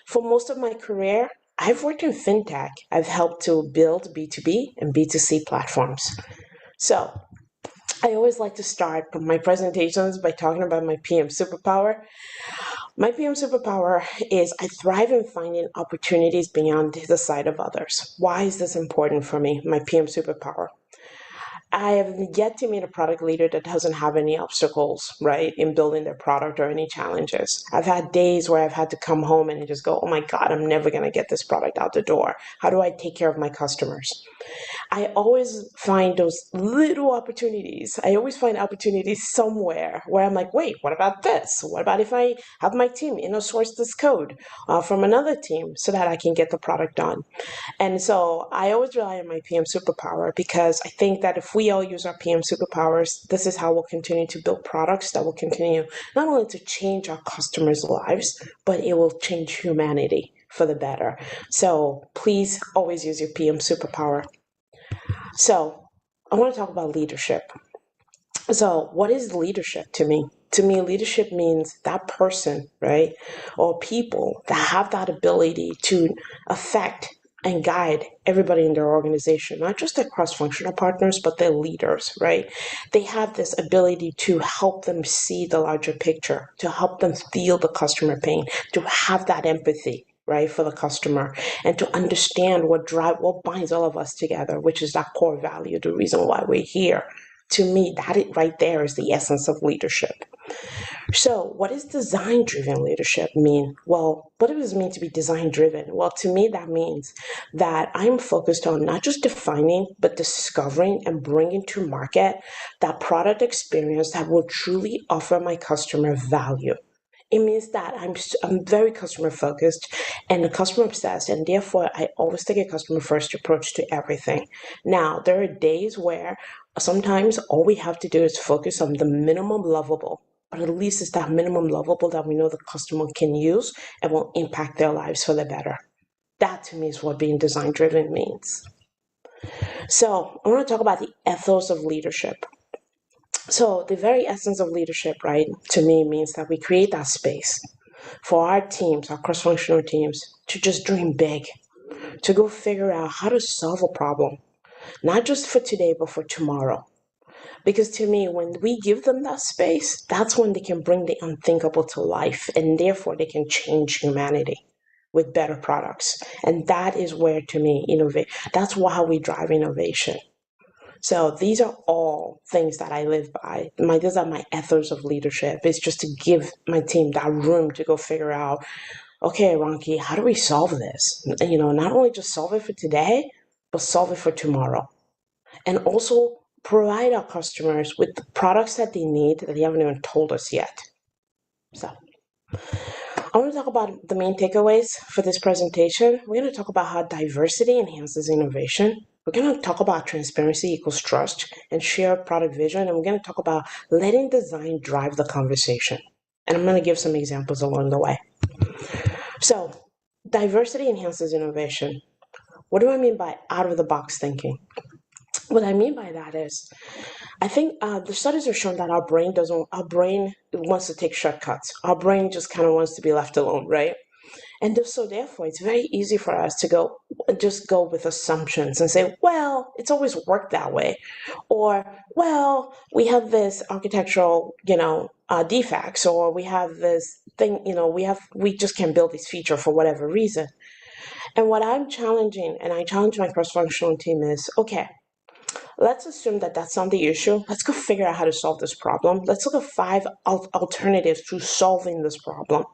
For most of my career, I've worked in fintech. I've helped to build B2B and B2C platforms. So I always like to start my presentations by talking about my PM superpower. My PM superpower is I thrive in finding opportunities beyond the sight of others. Why is this important for me, my PM superpower? I have yet to meet a product leader that doesn't have any obstacles, right, in building their product or any challenges. I've had days where I've had to come home and just go, oh my God, I'm never going to get this product out the door. How do I take care of my customers? I always find those little opportunities. I always find opportunities somewhere where I'm like, wait, what about this? What about if I have my team inner source this code from another team so that I can get the product done? And so I always rely on my PM superpower because I think that if we all use our PM superpowers, this is how we'll continue to build products that will continue not only to change our customers' lives, but it will change humanity for the better. So please always use your PM superpower. So I want to talk about leadership. So what is leadership to me? To me, leadership means that person, right, or people that have that ability to affect and guide everybody in their organization, not just their cross-functional partners, but their leaders, right? They have this ability to help them see the larger picture, to help them feel the customer pain, to have that empathy, right, for the customer, and to understand what binds all of us together, which is that core value, the reason why we're here. To me, right there is the essence of leadership. So what does design-driven leadership mean? Well, what does it mean to be design-driven? Well, to me, that means that I'm focused on not just defining, but discovering and bringing to market that product experience that will truly offer my customer value. It means that I'm very customer focused and customer obsessed, and therefore I always take a customer first approach to everything. Now, there are days where sometimes all we have to do is focus on the minimum lovable, but at least it's that minimum lovable that we know the customer can use and will impact their lives for the better. That to me is what being design driven means. So I want to talk about the ethos of leadership. So the very essence of leadership, right, to me means that we create that space for our teams, our cross-functional teams, to just dream big, to go figure out how to solve a problem, not just for today, but for tomorrow. Because to me, when we give them that space, that's when they can bring the unthinkable to life, and therefore they can change humanity with better products. And that is where, to me, that's how we drive innovation. So these are all things that I live by. These are my ethos of leadership. It's just to give my team that room to go figure out, okay, Ronki, how do we solve this? Not only just solve it for today, but solve it for tomorrow. And also provide our customers with the products that they need that they haven't even told us yet. So I want to talk about the main takeaways for this presentation. We're going to talk about how diversity enhances innovation. We're going to talk about transparency equals trust and share product vision. And we're going to talk about letting design drive the conversation. And I'm going to give some examples along the way. So diversity enhances innovation. What do I mean by out-of-the-box thinking? What I mean by that is, I think the studies have shown that our brain wants to take shortcuts. Our brain just kind of wants to be left alone, right? And so therefore, it's very easy for us to go with assumptions and say, well, it's always worked that way. Or, well, we have this architectural, defects, or we have this thing, we just can't build this feature for whatever reason. And what I'm challenging, and I challenge my cross-functional team is, okay, let's assume that that's not the issue. Let's go figure out how to solve this problem. Let's look at 5 alternatives to solving this problem.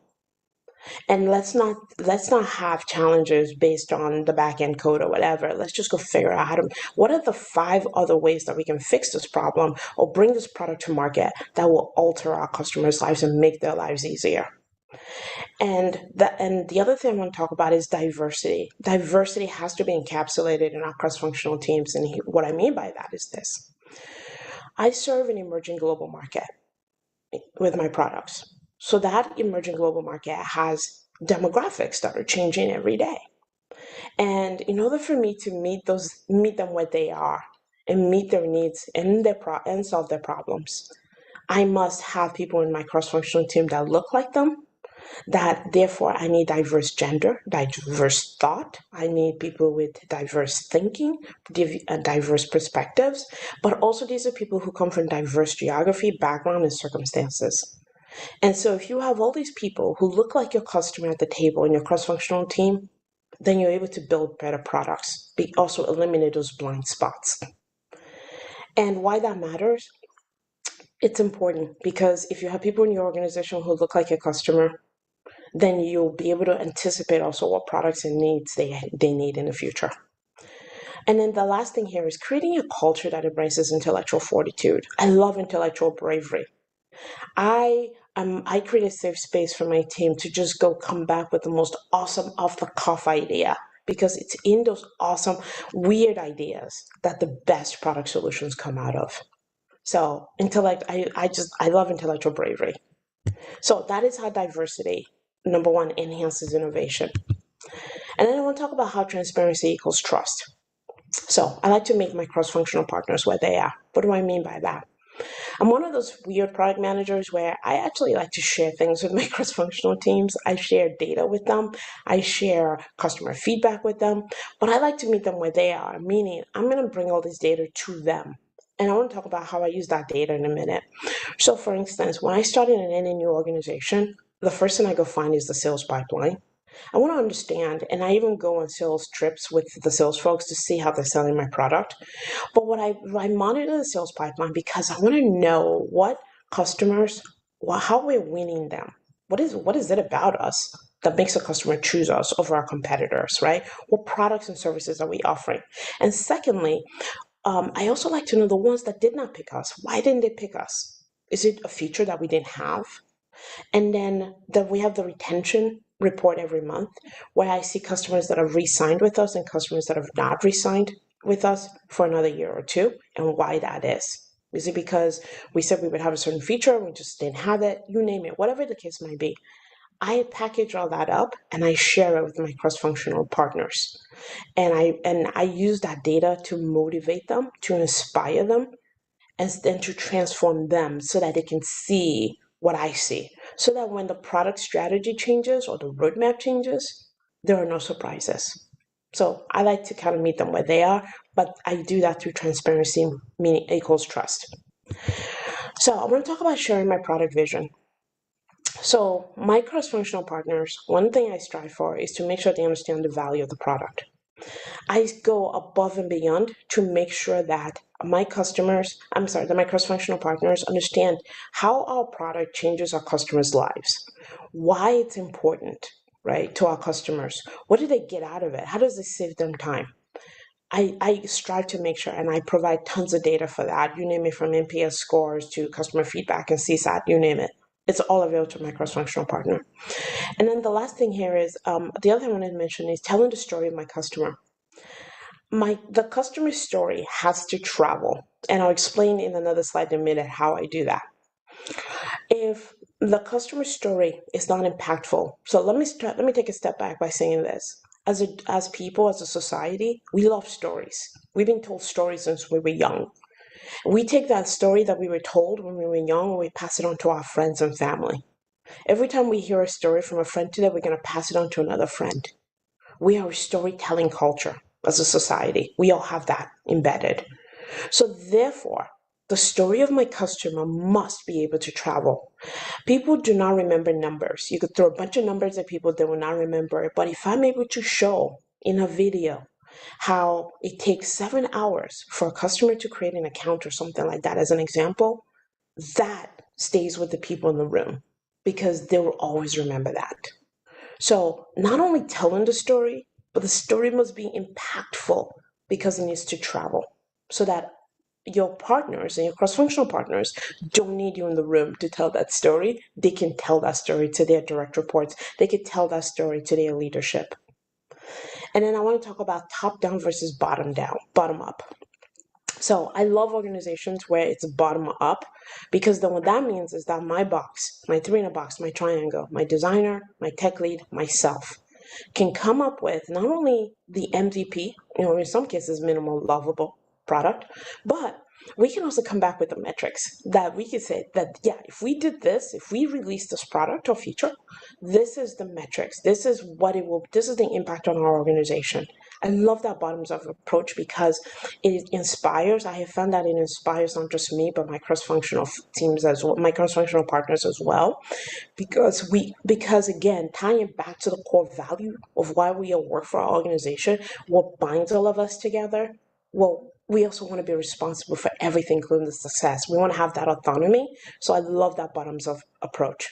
And let's not have challenges based on the back-end code or whatever. Let's just go figure out what are the 5 other ways that we can fix this problem or bring this product to market that will alter our customers' lives and make their lives easier. And the other thing I want to talk about is diversity. Diversity has to be encapsulated in our cross-functional teams. And what I mean by that is this. I serve an emerging global market with my products. So that emerging global market has demographics that are changing every day. And in order for me to meet them where they are and meet their needs and solve their problems, I must have people in my cross-functional team that look like them. That therefore I need diverse gender, diverse thought. I need people with diverse thinking, diverse perspectives, but also these are people who come from diverse geography, background, and circumstances. And so if you have all these people who look like your customer at the table in your cross-functional team, then you're able to build better products, but also eliminate those blind spots. And why that matters, it's important because if you have people in your organization who look like a customer, then you'll be able to anticipate also what products and needs they need in the future. And then the last thing here is creating a culture that embraces intellectual fortitude. I love intellectual bravery. I create a safe space for my team to just go come back with the most awesome off the cuff idea, because it's in those awesome weird ideas that the best product solutions come out of. So I love intellectual bravery. So that is how diversity, number one, enhances innovation. And then I want to talk about how transparency equals trust. So I like to make my cross-functional partners where they are. What do I mean by that? I'm one of those weird product managers where I actually like to share things with my cross-functional teams. I share data with them. I share customer feedback with them. But I like to meet them where they are, meaning I'm going to bring all this data to them. And I want to talk about how I use that data in a minute. So for instance, when I started in any new organization, the first thing I go find is the sales pipeline. I want to understand, and I even go on sales trips with the sales folks to see how they're selling my product. But I monitor the sales pipeline because I want to know what customers, how we're winning them. What is it about us that makes a customer choose us over our competitors, right? What products and services are we offering? And secondly, I also like to know the ones that did not pick us. Why didn't they pick us? Is it a feature that we didn't have? And then we have the retention report every month where I see customers that have re-signed with us and customers that have not re-signed with us for another year or two, and why that is. Is it because we said we would have a certain feature, we just didn't have it? You name it, whatever the case might be. I package all that up and I share it with my cross-functional partners. And I use that data to motivate them, to inspire them, and then to transform them so that they can see what I see. So that when the product strategy changes or the roadmap changes, there are no surprises. So I like to kind of meet them where they are, but I do that through transparency, meaning equals trust. So I want to talk about sharing my product vision. So my cross-functional partners, one thing I strive for is to make sure they understand the value of the product. I go above and beyond to make sure that my cross-functional partners understand how our product changes our customers' lives, why it's important, right, to our customers. What do they get out of it? How does it save them time? I strive to make sure, and I provide tons of data for that. You name it, from NPS scores to customer feedback and CSAT, you name it. It's all available to my cross-functional partner. And then the last thing here is, the other thing I wanted to mention is telling the story of my customer. The customer story has to travel, and I'll explain in another slide in a minute how I do that. If the customer story is not impactful, so let me take a step back by saying this. As people, as a society, we love stories. We've been told stories since we were young. We take that story that we were told when we were young and we pass it on to our friends and family. Every time we hear a story from a friend today, we're going to pass it on to another friend. We are a storytelling culture as a society. We all have that embedded. So therefore, the story of my customer must be able to travel. People do not remember numbers. You could throw a bunch of numbers at people, they will not remember it. But if I'm able to show in a video how it takes 7 hours for a customer to create an account or something like that as an example, that stays with the people in the room because they will always remember that. So not only telling the story, but the story must be impactful because it needs to travel so that your partners and your cross-functional partners don't need you in the room to tell that story. They can tell that story to their direct reports. They can tell that story to their leadership. And then I want to talk about top-down versus bottom-up. So I love organizations where it's bottom-up, because then what that means is that my box, my 3-in-a-box, my triangle, my designer, my tech lead, myself, can come up with not only the MVP, in some cases minimal lovable product, but we can also come back with the metrics that we can say that, yeah, if we did this, if we release this product or feature, this is the metrics, this is the impact on our organization. I love that bottoms-up approach because it inspires. I have found that it inspires not just me, but my cross-functional teams as well, my cross-functional partners as well, because again, tying it back to the core value of why we all work for our organization, what binds all of us together. Well, we also want to be responsible for everything, including the success. We want to have that autonomy. So I love that bottoms-up approach.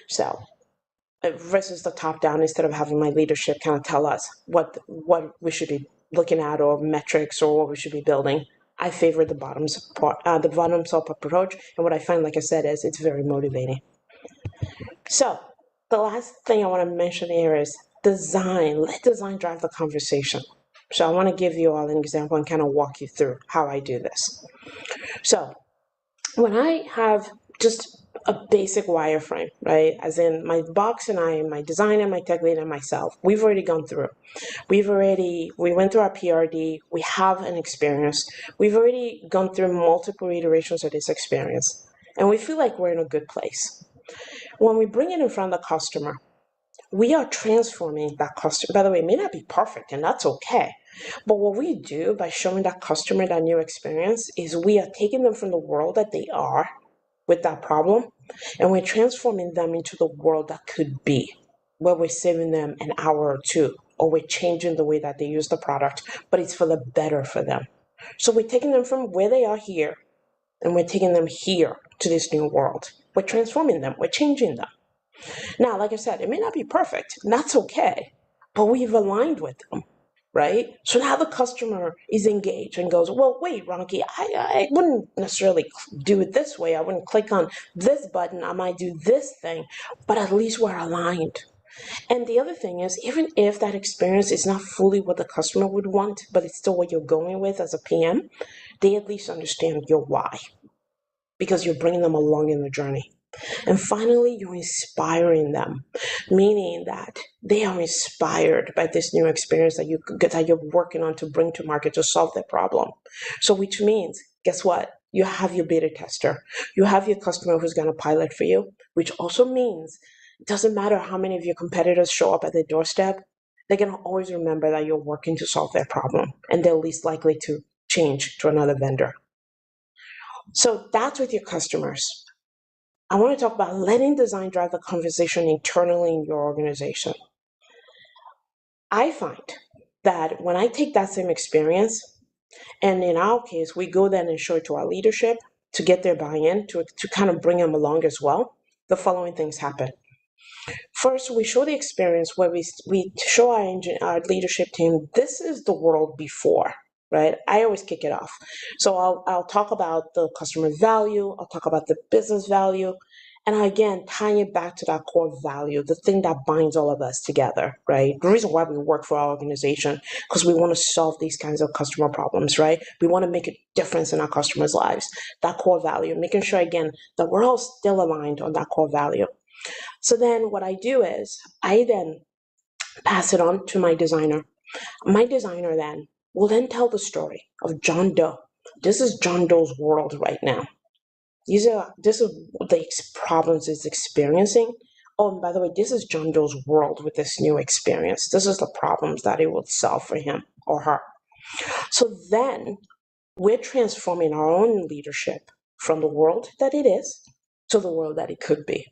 So versus the top-down, instead of having my leadership kind of tell us what we should be looking at or metrics or what we should be building. I favor the bottoms-up approach. And what I find, like I said, is it's very motivating. So the last thing I want to mention here is design. Let design drive the conversation. So I want to give you all an example and kind of walk you through how I do this. So when I have just a basic wireframe, right? As in my box and I, my designer, my tech lead, and myself, we've already gone through. We went through our PRD. We have an experience. We've already gone through multiple iterations of this experience. And we feel like we're in a good place. When we bring it in front of the customer, we are transforming that customer. By the way, it may not be perfect, and that's okay. But what we do by showing that customer that new experience is we are taking them from the world that they are with that problem, and we're transforming them into the world that could be, where we're saving them an hour or two, or we're changing the way that they use the product, but it's for the better for them. So we're taking them from where they are here, and we're taking them here to this new world. We're transforming them. We're changing them. Now, like I said, it may not be perfect, and that's okay, but we've aligned with them, right? So now the customer is engaged and goes, well, wait, Ronki, I wouldn't necessarily do it this way. I wouldn't click on this button. I might do this thing, but at least we're aligned. And the other thing is, even if that experience is not fully what the customer would want, but it's still what you're going with as a PM, they at least understand your why, because you're bringing them along in the journey. And finally, you're inspiring them, meaning that they are inspired by this new experience that you're working on to bring to market to solve their problem. So which means, guess what? You have your beta tester. You have your customer who's going to pilot for you, which also means it doesn't matter how many of your competitors show up at their doorstep, they're going to always remember that you're working to solve their problem, and they're least likely to change to another vendor. So that's with your customers. I want to talk about letting design drive the conversation internally in your organization. I find that when I take that same experience, and in our case, we go then and show it to our leadership to get their buy-in, to kind of bring them along as well, the following things happen. First, we show the experience where we show our leadership team, this is the world before. Right? I always kick it off. So I'll talk about the customer value, I'll talk about the business value, and again, tying it back to that core value, the thing that binds all of us together, right? The reason why we work for our organization, because we want to solve these kinds of customer problems, right? We want to make a difference in our customers' lives, that core value, making sure, again, that we're all still aligned on that core value. So then what I do is I then pass it on to my designer. My designer then will then tell the story of John Doe. This is John Doe's world right now. This is the problems he's experiencing. Oh, and by the way, this is John Doe's world with this new experience. This is the problems that it will solve for him or her. So then we're transforming our own leadership from the world that it is to the world that it could be.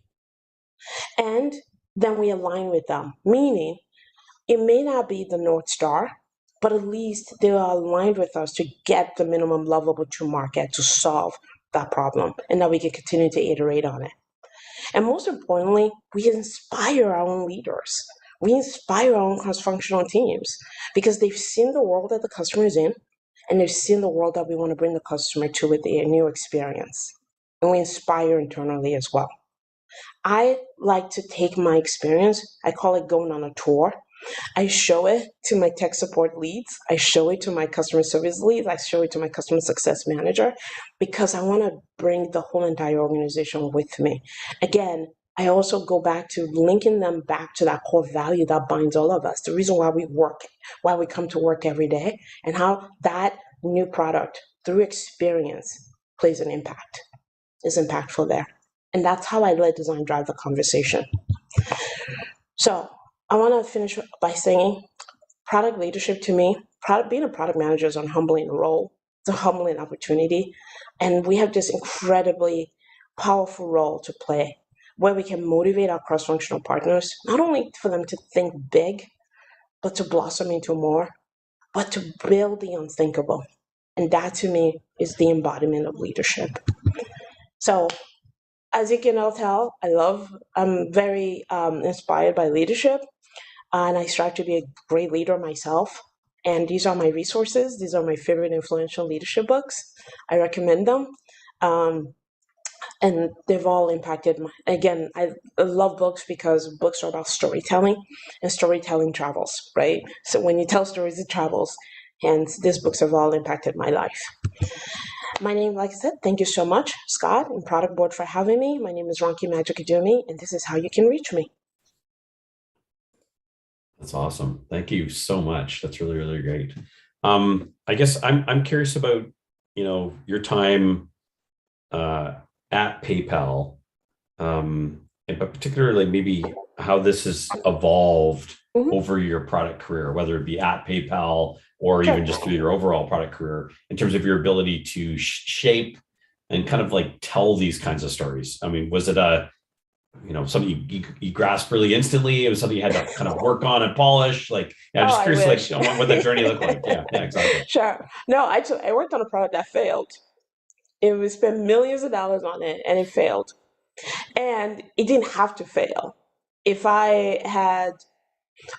And then we align with them, meaning it may not be the North Star, but at least they are aligned with us to get the minimum level to market to solve that problem, and that we can continue to iterate on it. And most importantly, we inspire our own leaders. We inspire our own cross-functional teams because they've seen the world that the customer is in, and they've seen the world that we want to bring the customer to with their new experience. And we inspire internally as well. I like to take my experience, I call it going on a tour. I show it to my tech support leads. I show it to my customer service leads. I show it to my customer success manager because I want to bring the whole entire organization with me. Again, I also go back to linking them back to that core value that binds all of us, the reason why we work, why we come to work every day, and how that new product through experience plays an impact, is impactful there. And that's how I let design drive the conversation. So I want to finish by saying product leadership to me, being a product manager is a humbling role. It's a humbling opportunity. And we have this incredibly powerful role to play where we can motivate our cross-functional partners, not only for them to think big, but to blossom into more, but to build the unthinkable. And that to me is the embodiment of leadership. So as you can all tell, I'm very inspired by leadership, and I strive to be a great leader myself. And these are my resources. These are my favorite influential leadership books. I recommend them. And they've all impacted again, I love books because books are about storytelling, and storytelling travels, right? So when you tell stories, it travels. And these books have all impacted my life. My name, like I said, thank you so much, Scott and Product Board, for having me. My name is Ronki Majikadumi, and this is how you can reach me. That's awesome. Thank you so much. That's really, really great. I guess I'm curious about, your time at PayPal, but particularly maybe how this has evolved over your product career, whether it be at PayPal or even just through your overall product career, in terms of your ability to shape and kind of like tell these kinds of stories. I mean, was it something you grasped really instantly? It was something you had to kind of work on and polish. Like, I'm just curious, what that journey looked like. Yeah, exactly. Sure. No, I worked on a product that failed. We spent millions of dollars on it, and it failed. And it didn't have to fail. If I had,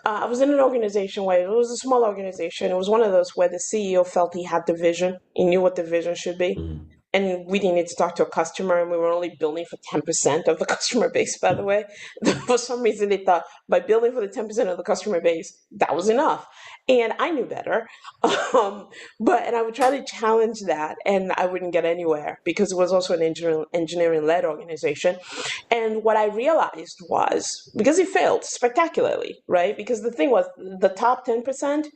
I was in an organization where it was a small organization. It was one of those where the CEO felt he had the vision. He knew what the vision should be. Mm-hmm. And we didn't need to talk to a customer, and we were only building for 10% of the customer base, by the way. For some reason, they thought by building for the 10% of the customer base, that was enough. And I knew better. And I would try to challenge that, and I wouldn't get anywhere because it was also an engineering-led organization. And what I realized was, because it failed spectacularly, right? Because the thing was, the top 10%,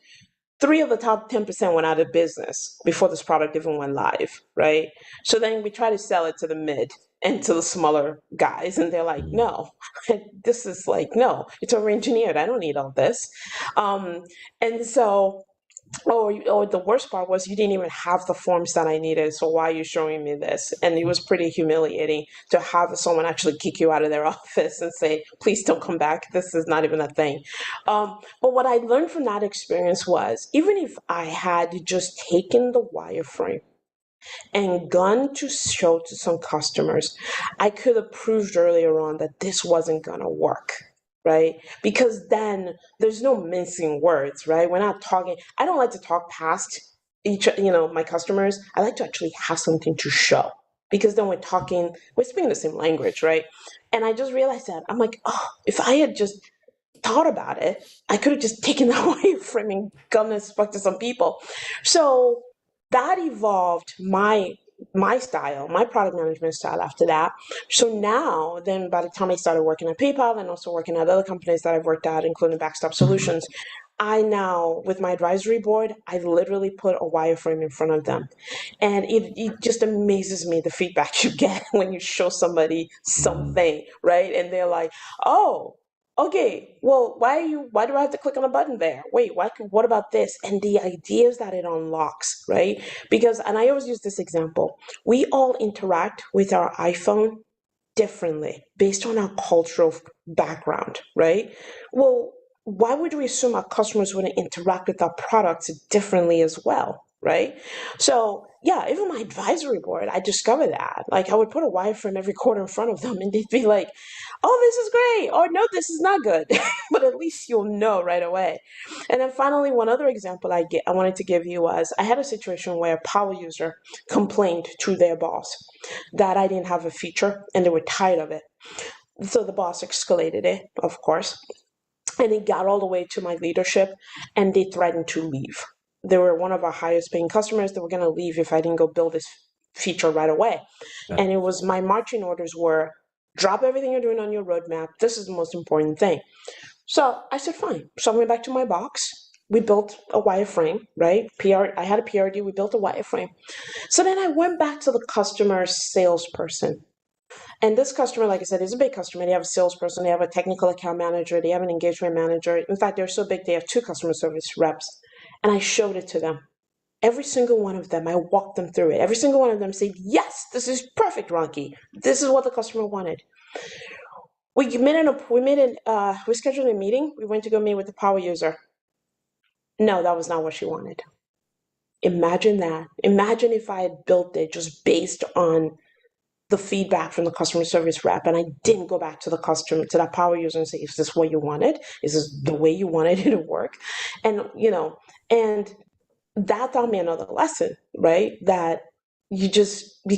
3 of the top 10% went out of business before this product even went live, right? So then we try to sell it to the mid and to the smaller guys, and they're like, no, this is like, no, it's over-engineered. I don't need all this. And so, or the worst part was you didn't even have the forms that I needed, so why are you showing me this? And it was pretty humiliating to have someone actually kick you out of their office and say, please don't come back, this is not even a thing. But what I learned from that experience was, even if I had just taken the wireframe and gone to show to some customers, I could have proved earlier on that this wasn't gonna work. Right? Because then there's no mincing words, right? We're not talking, I don't like to talk past my customers. I like to actually have something to show, because then we're speaking the same language, right? And I just realized that. I'm like, oh, if I had just thought about it, I could have just taken that wireframe and gone and spoke to some people. So that evolved my style, my product management style after that. So now, then by the time I started working at PayPal and also working at other companies that I've worked at, including Backstop Solutions, I now, with my advisory board, I literally put a wireframe in front of them. And it just amazes me the feedback you get when you show somebody something, right? And they're like, oh, okay, well, why do I have to click on a button there? Wait, what about this? And the ideas that it unlocks, right? Because, and I always use this example, we all interact with our iPhone differently based on our cultural background, right? Well, why would we assume our customers wouldn't interact with our products differently as well, right? So yeah, even my advisory board, I discovered that. Like, I would put a wireframe every quarter in front of them, and they'd be like, oh, this is great, or no, this is not good. But at least you'll know right away. And then finally, one other example I wanted to give you was, I had a situation where a power user complained to their boss that I didn't have a feature, and they were tired of it. So the boss escalated it, of course. And it got all the way to my leadership, and they threatened to leave. They were one of our highest paying customers. They were going to leave if I didn't go build this feature right away. Yeah. And it was, my marching orders were, drop everything you're doing on your roadmap. This is the most important thing. So I said, fine. So I went back to my box. We built a wireframe, right? I had a PRD. We built a wireframe. So then I went back to the customer salesperson. And this customer, like I said, is a big customer. They have a salesperson, they have a technical account manager, they have an engagement manager. In fact, they're so big, they have 2 customer service reps. And I showed it to them. Every single one of them, I walked them through it. Every single one of them said, yes, this is perfect, Ronki. This is what the customer wanted. We scheduled a meeting. We went to go meet with the power user. No, that was not what she wanted. Imagine that. Imagine if I had built it just based on the feedback from the customer service rep, and I didn't go back to the customer, to that power user, and say, is this what you wanted? Is this the way you wanted it to work? And, and that taught me another lesson, right? That you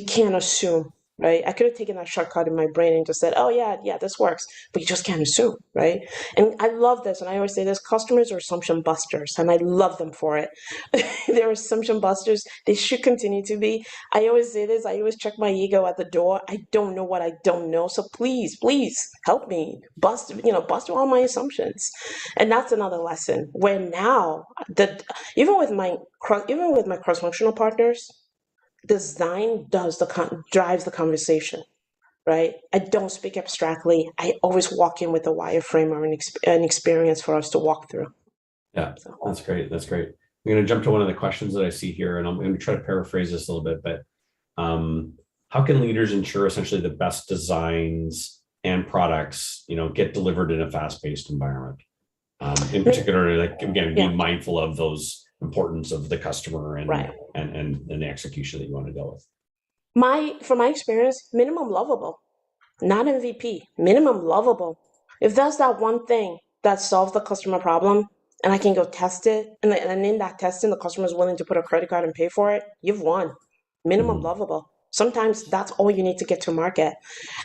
can't assume, right? I could have taken that shortcut in my brain and just said, oh yeah, this works, but you just can't assume, right? And I love this, and I always say this: customers are assumption busters, and I love them for it. They're assumption busters. They should continue to be. I always say this: I always check my ego at the door. I don't know what I don't know, so please help me bust all my assumptions. And that's another lesson where now that even with my cross-functional partners, design drives the conversation, right? I don't speak abstractly. I always walk in with a wireframe or an experience for us to walk through. Yeah, that's great. That's great. I'm going to jump to one of the questions that I see here, and I'm going to try to paraphrase this a little bit, but how can leaders ensure essentially the best designs and products, get delivered in a fast-paced environment? In particular, like, again, being mindful of those importance of the customer and the execution that you want to go with. From my experience, minimum lovable, not MVP, minimum lovable. If that's that one thing that solves the customer problem, and I can go test it, and in that testing, the customer is willing to put a credit card and pay for it, you've won. Minimum lovable. Sometimes that's all you need to get to market.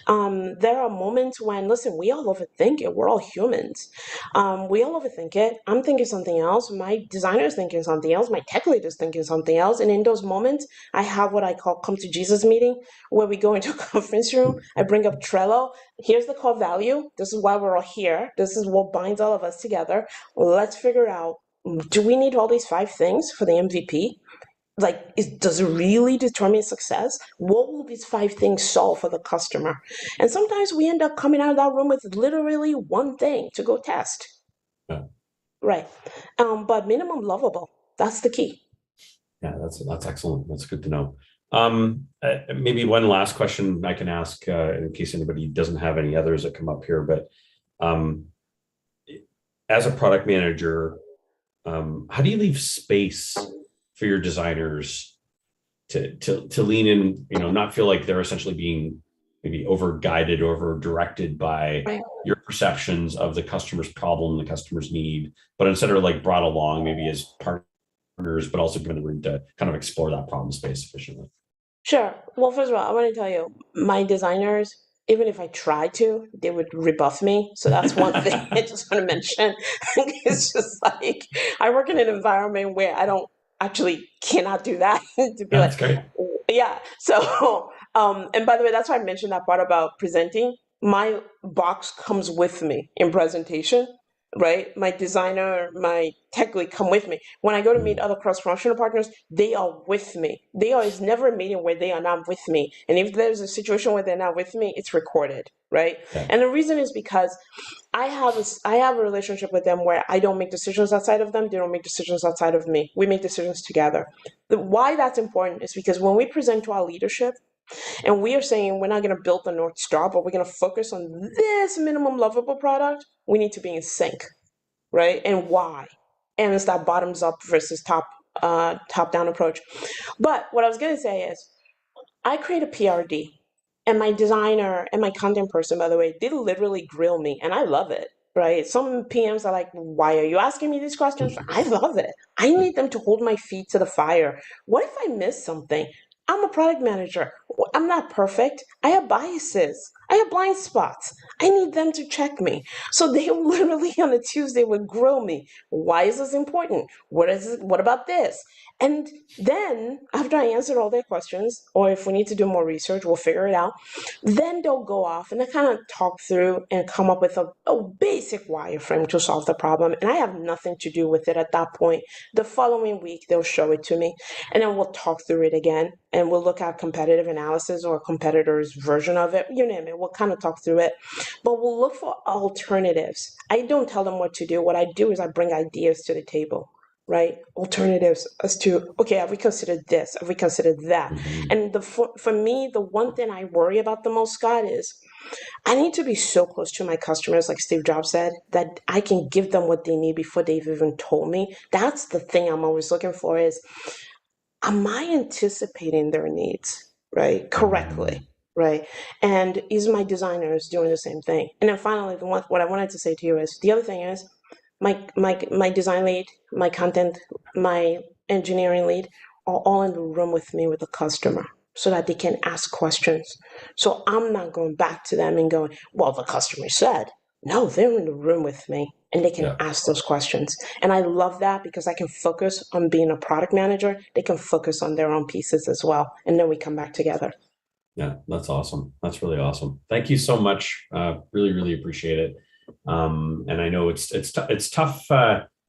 There are moments when, listen, we all overthink it. We're all humans. We all overthink it. I'm thinking something else. My designer is thinking something else. My tech lead is thinking something else. And in those moments, I have what I call come to Jesus meeting, where we go into a conference room. I bring up Trello. Here's the core value. This is why we're all here. This is what binds all of us together. Let's figure out, do we need all these 5 things for the MVP? Does it really determine success? What will these 5 things solve for the customer? And sometimes we end up coming out of that room with literally one thing to go test. Yeah. Right. But minimum lovable, that's the key. Yeah, that's excellent. That's good to know. Maybe one last question I can ask in case anybody doesn't have any others that come up here, but as a product manager, how do you leave space for your designers to lean in, not feel like they're essentially being maybe over guided, over directed by your perceptions of the customer's problem, the customer's need, but instead are like brought along maybe as partners, but also given the room to kind of explore that problem space efficiently? Sure. Well, first of all, I want to tell you, my designers, even if I tried to, they would rebuff me. So that's one thing I just want to mention. It's just like, I work in an environment where I don't cannot do that. To be That's great. Yeah. So, and by the way, that's why I mentioned that part about presenting. My box comes with me in presentation, right? My designer, my tech lead come with me. When I go to meet other cross-functional partners, they are with me. It's never a meeting where they are not with me. And if there's a situation where they're not with me, it's recorded, right? Yeah. And the reason is because I have a relationship with them where I don't make decisions outside of them. They don't make decisions outside of me. We make decisions together. Why that's important is because when we present to our leadership, and we are saying we're not going to build the North Star, but we're going to focus on this minimum lovable product, we need to be in sync, right? And why? And it's that bottoms up versus top down approach. But what I was going to say is, I create a PRD, and my designer and my content person, by the way, they literally grill me, and I love it. Right? Some PMs are like, why are you asking me these questions? I love it. I need them to hold my feet to the fire. What if I miss something? I'm a product manager. I'm not perfect. I have biases. I have blind spots. I need them to check me. So they literally on a Tuesday would grill me. Why is this important? What about this? And then after I answered all their questions, or if we need to do more research, we'll figure it out. Then they'll go off and they kind of talk through and come up with a basic wireframe to solve the problem. And I have nothing to do with it at that point. The following week, they'll show it to me, and then we'll talk through it again. And we'll look at competitive analysis or a competitor's version of it. You name it. We'll kind of talk through it. But we'll look for alternatives. I don't tell them what to do. What I do is I bring ideas to the table, right? Alternatives as to, okay, have we considered this? Have we considered that? Mm-hmm. And for me, the one thing I worry about the most, Scott, is I need to be so close to my customers, like Steve Jobs said, that I can give them what they need before they've even told me. That's the thing I'm always looking for is, am I anticipating their needs, right, correctly, right? And is my designers doing the same thing? And then finally, what I wanted to say to you is, the other thing is, my design lead, my content, my engineering lead are all in the room with me with the customer so that they can ask questions. So I'm not going back to them and going, well, the customer said. No, they're in the room with me and they can ask those questions. And I love that because I can focus on being a product manager. They can focus on their own pieces as well. And then we come back together. Yeah, that's awesome. That's really awesome. Thank you so much. Really, really appreciate it. And I know it's tough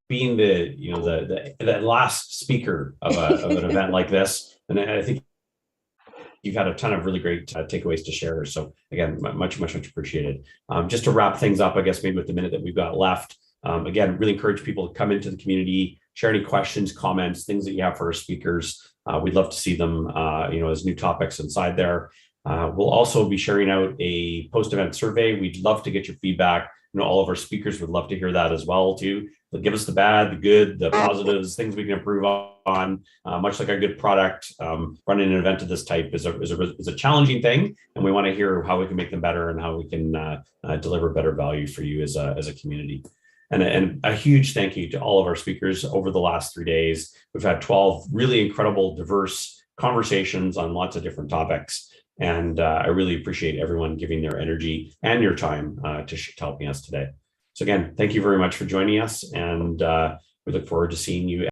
being the last speaker of an event like this. And I think you've had a ton of really great takeaways to share. So again, much appreciated. Just to wrap things up, I guess maybe with the minute that we've got left, again, really encourage people to come into the community, share any questions, comments, things that you have for our speakers. We'd love to see them, as new topics inside there. We'll also be sharing out a post-event survey. We'd love to get your feedback. All of our speakers would love to hear that as well too. But give us the bad, the good, the positives, things we can improve on. Much like a good product, running an event of this type is a challenging thing, and we want to hear how we can make them better and how we can deliver better value for you as a community. And a huge thank you to all of our speakers over the last 3 days. We've had 12 really incredible, diverse conversations on lots of different topics. And I really appreciate everyone giving their energy and your time to helping us today. So again, thank you very much for joining us. And we look forward to seeing you